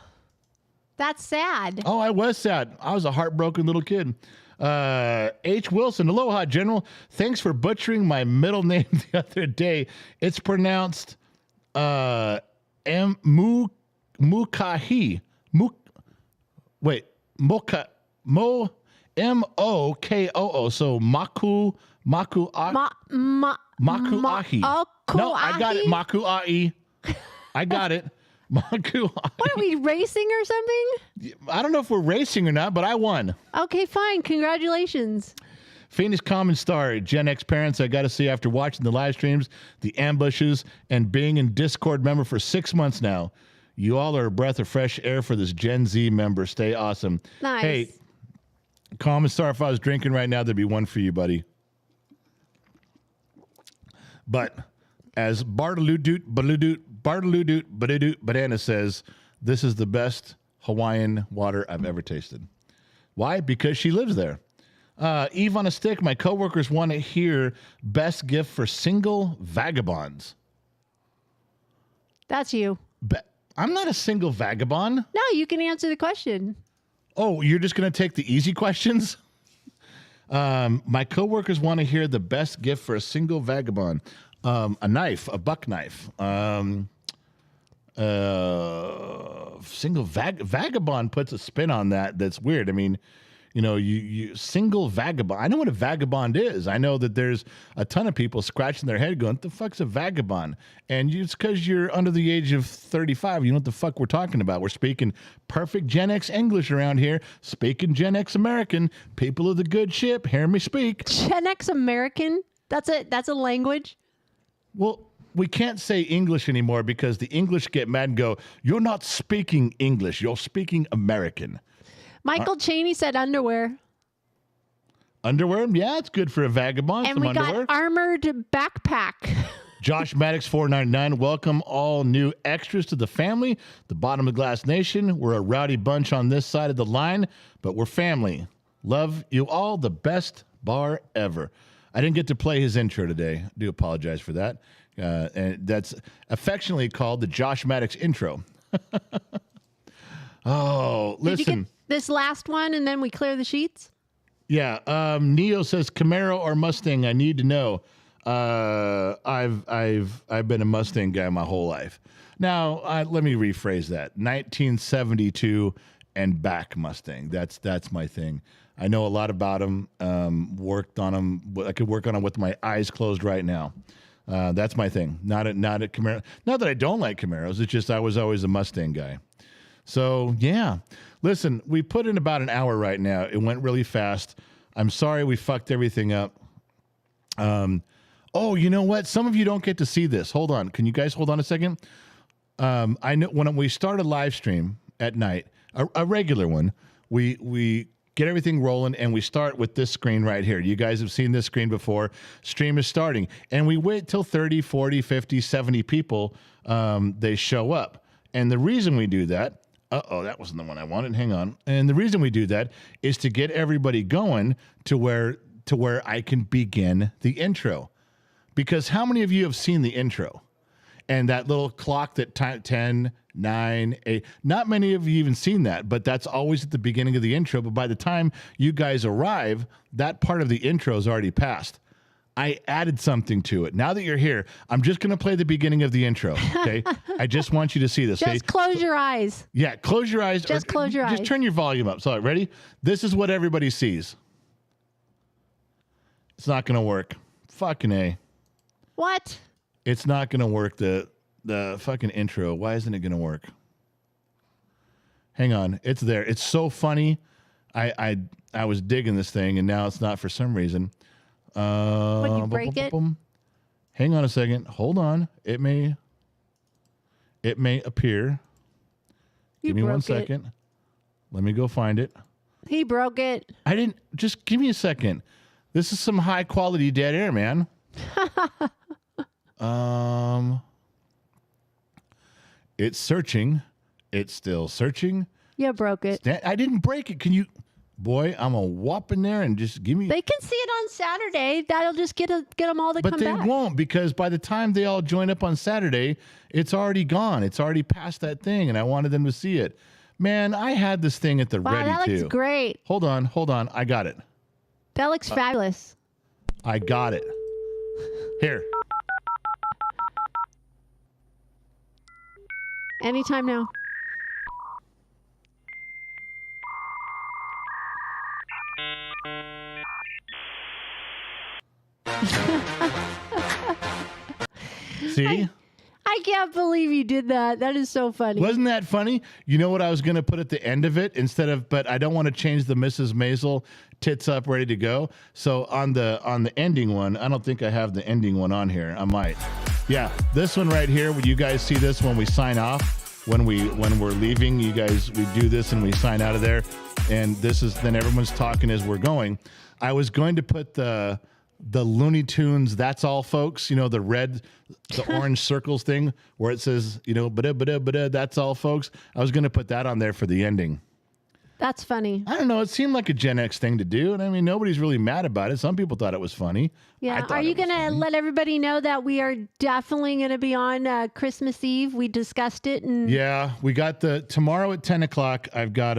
That's sad. Oh, I was sad. I was a heartbroken little kid. H. Wilson, aloha, General. Thanks for butchering my middle name the other day. It's pronounced Mukahi. Mokoo. So Maku Ahi. No, I got it. Maku Ahi. I got it. Maku Ahi. What, are we racing or something? I don't know if we're racing or not, but I won. Okay, fine. Congratulations. Phoenix Common Star, Gen X parents, I got to say, after watching the live streams, the ambushes, and being in Discord member for 6 months now, you all are a breath of fresh air for this Gen Z member. Stay awesome. Nice. Hey, Common Star, if I was drinking right now, there'd be one for you, buddy. But as Bartaloot Banana says, this is the best Hawaiian water I've ever tasted. Why? Because she lives there. Eve on a Stick, my coworkers want to hear best gift for single vagabonds. That's you. I'm not a single vagabond. No, you can answer the question. Oh, you're just going to take the easy questions? My coworkers want to hear the best gift for a single vagabond. A knife, a buck knife. Single vagabond puts a spin on that. That's weird. I mean, you single vagabond. I know what a vagabond is. I know that there's a ton of people scratching their head going, what the fuck's a vagabond? And it's because you're under the age of 35. You know what the fuck we're talking about. We're speaking perfect Gen X English around here. Speaking Gen X American. People of the good ship, hear me speak. Gen X American? That's a language? Well, we can't say English anymore because the English get mad and go, you're not speaking English. You're speaking American. Michael Chaney said underwear. Underwear? Yeah, it's good for a vagabond. And some we underwear. got armored backpack. Josh Maddox 499. Welcome all new extras to the family. The Bottom of the Glass Nation. We're a rowdy bunch on this side of the line, but we're family. Love you all. The best bar ever. I didn't get to play his intro today. I do apologize for that. And that's affectionately called the Josh Maddox intro. Oh, listen. Did you get this last one and then we clear the sheets? Yeah. Neo says Camaro or Mustang. I need to know. I've been a Mustang guy my whole life. Now, let me rephrase that. 1972 and back Mustang. That's my thing. I know a lot about them. Worked on them. I could work on them with my eyes closed right now. That's my thing. Not a Camaro. Not that I don't like Camaros. It's just I was always a Mustang guy. So yeah, listen. We put in about an hour right now. It went really fast. I'm sorry we fucked everything up. Oh, you know what? Some of you don't get to see this. Hold on. Can you guys hold on a second? I know when we start a live stream at night, a regular one, we get everything rolling and we start with this screen right here. You guys have seen this screen before. Stream is starting and we wait till 30, 40, 50, 70 people, they show up. And the reason we do that, that wasn't the one I wanted. Hang on. And the reason we do that is to get everybody going to where I can begin the intro. Because how many of you have seen the intro? And that little clock that 10, 9, 8. Not many of you even seen that, but that's always at the beginning of the intro. But by the time you guys arrive, that part of the intro is already passed. I added something to it. Now that you're here, I'm just going to play the beginning of the intro, okay? I just want you to see this, okay? Just close your eyes. Yeah, close your eyes. Just close your eyes. Just turn your volume up. So, ready? This is what everybody sees. It's not going to work. Fucking A. What? It's not going to work, the fucking intro. Why isn't it going to work? Hang on. It's there. It's so funny. I was digging this thing, and now it's not for some reason. Would you break it? Hang on a second. Hold on. It may appear. Give me 1 second. Let me go find it. He broke it. I didn't. Just give me a second. This is some high quality dead air, man. It's searching. It's still searching. You broke it. I didn't break it. Can you? Boy, I'm a whop in there and just give me. They can see it on Saturday. That'll just get them all to come back. But they won't, because by the time they all join up on Saturday, it's already gone. It's already past that thing, and I wanted them to see it. Man, I had this thing at the ready, that looks great. Hold on. I got it. That looks fabulous. I got it. Here. Anytime now. See? I can't believe you did that. That is so funny. Wasn't that funny? You know what I was going to put at the end of it but I don't want to change the Mrs. Maisel tits up ready to go. So on the ending one, I don't think I have the ending one on here. I might. Yeah, this one right here, when you guys see this when we sign off, when we're leaving, you guys, we do this and we sign out of there. And then everyone's talking as we're going. I was going to put the Looney Tunes, that's all folks, the orange circles thing where it says, ba-da, that's all folks. I was going to put that on there for the ending. That's funny. I don't know. It seemed like a Gen X thing to do. And I mean, nobody's really mad about it. Some people thought it was funny. Yeah. Are you going to let everybody know that we are definitely going to be on Christmas Eve? We discussed it. Yeah, we got tomorrow at 10 o'clock. I got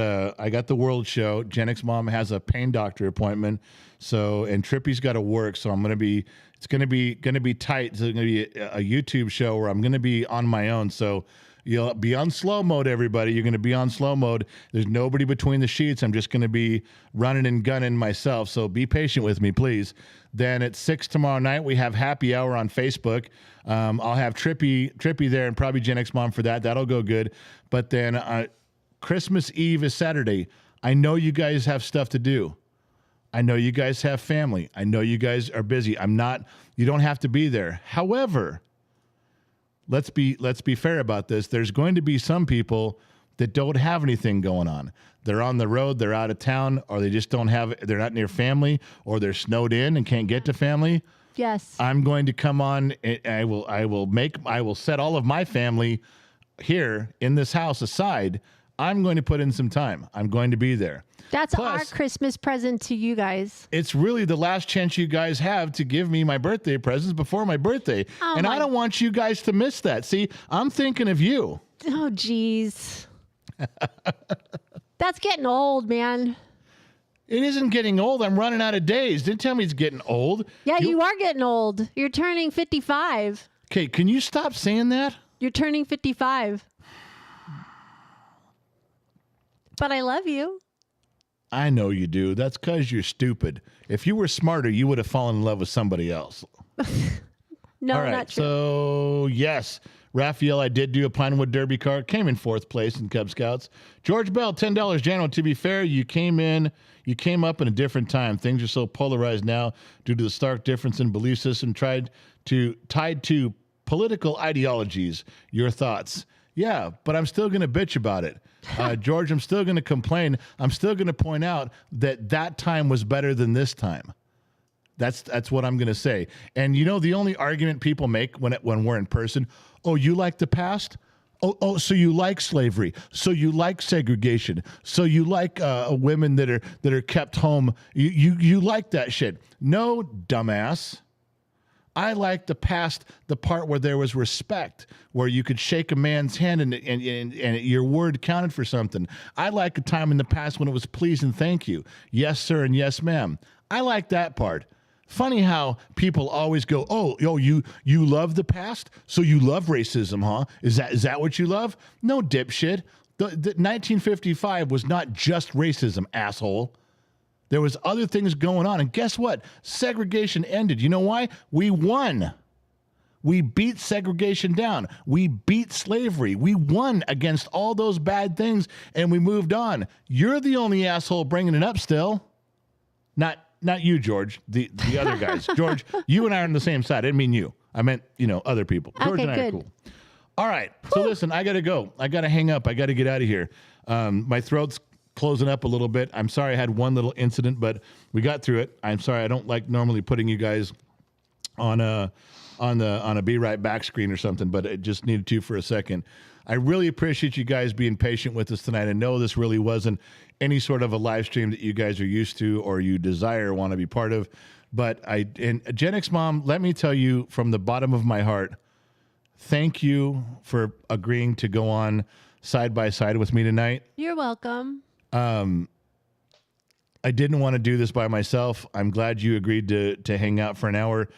the World Show. Gen X Mom has a pain doctor appointment. So, and Trippy's got to work. So it's going to be tight. It's going to be a YouTube show where I'm going to be on my own. So you'll be on slow mode, everybody. You're going to be on slow mode. There's nobody between the sheets. I'm just going to be running and gunning myself. So be patient with me, please. Then at 6 tomorrow night, we have happy hour on Facebook. I'll have Trippy there and probably Gen X Mom for that. That'll go good. But then Christmas Eve is Saturday. I know you guys have stuff to do. I know you guys have family. I know you guys are busy. You don't have to be there. However, let's be fair about this. There's going to be some people that don't have anything going on. They're on the road, they're out of town, or they just they're not near family, or they're snowed in and can't get to family. Yes. I'm going to come on. I will set all of my family here in this house aside. I'm going to put in some time. I'm going to be there. That's our Christmas present to you guys. It's really the last chance you guys have to give me my birthday presents before my birthday. And I don't want you guys to miss that. See, I'm thinking of you. Oh, geez. That's getting old, man. It isn't getting old. I'm running out of days. Didn't tell me it's getting old. Yeah, you are getting old. You're turning 55. Okay, can you stop saying that? You're turning 55. But I love you. I know you do. That's because you're stupid. If you were smarter, you would have fallen in love with somebody else. No, all right, not true. So, yes, Raphael, I did do a Pinewood Derby car. Came in 4th place in Cub Scouts. George Bell, $10. General, to be fair, you came up in a different time. Things are so polarized now due to the stark difference in belief system tied to political ideologies. Your thoughts? Yeah, but I'm still going to bitch about it. George, I'm still going to complain. I'm still going to point out that time was better than this time. That's what I'm going to say. And you know, the only argument people make when we're in person, oh, you like the past? Oh, so you like slavery? So you like segregation? So you like women that are kept home? You like that shit? No, dumbass. I like the past, the part where there was respect, where you could shake a man's hand and your word counted for something. I like a time in the past when it was please and thank you. Yes, sir, and yes, ma'am. I like that part. Funny how people always go, oh, you love the past? So you love racism, huh? Is that what you love? No, dipshit. The 1955 was not just racism, asshole. There was other things going on. And guess what? Segregation ended. You know why? We won. We beat segregation down. We beat slavery. We won against all those bad things, and we moved on. You're the only asshole bringing it up still. Not you, George. The other guys. George, you and I are on the same side. I didn't mean you. I meant, other people. George okay, and I good. are cool. All right. So listen, I got to go. I got to hang up. I got to get out of here. My throat's closing up a little bit. I'm sorry I had one little incident, but we got through it. I'm sorry I don't like normally putting you guys on a be right back screen or something, but it just needed to for a second. I really appreciate you guys being patient with us tonight. I know this really wasn't any sort of a live stream that you guys are used to or you desire or want to be part of, but Gen X Mom, let me tell you from the bottom of my heart, thank you for agreeing to go on side by side with me tonight. You're welcome. I didn't want to do this by myself. I'm glad you agreed to hang out for an hour.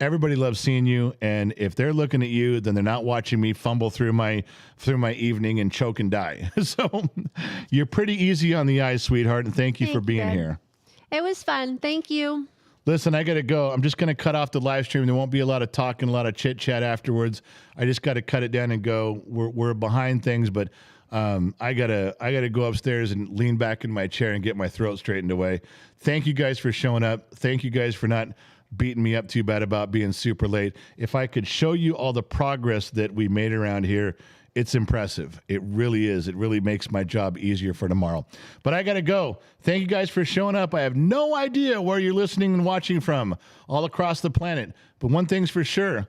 Everybody loves seeing you, and if they're looking at you, then they're not watching me fumble through my evening and choke and die. So you're pretty easy on the eyes, sweetheart, and thank you for being here. It was fun. Thank you. Listen, I got to go. I'm just going to cut off the live stream. There won't be a lot of talking, a lot of chit chat afterwards. I just got to cut it down and go. We're behind things, but I gotta go upstairs and lean back in my chair and get my throat straightened away. Thank you guys for showing up. Thank you guys for not beating me up too bad about being super late. If I could show you all the progress that we made around here, it's impressive. It really is. It really makes my job easier for tomorrow. But I gotta go. Thank you guys for showing up. I have no idea where you're listening and watching from all across the planet. But one thing's for sure,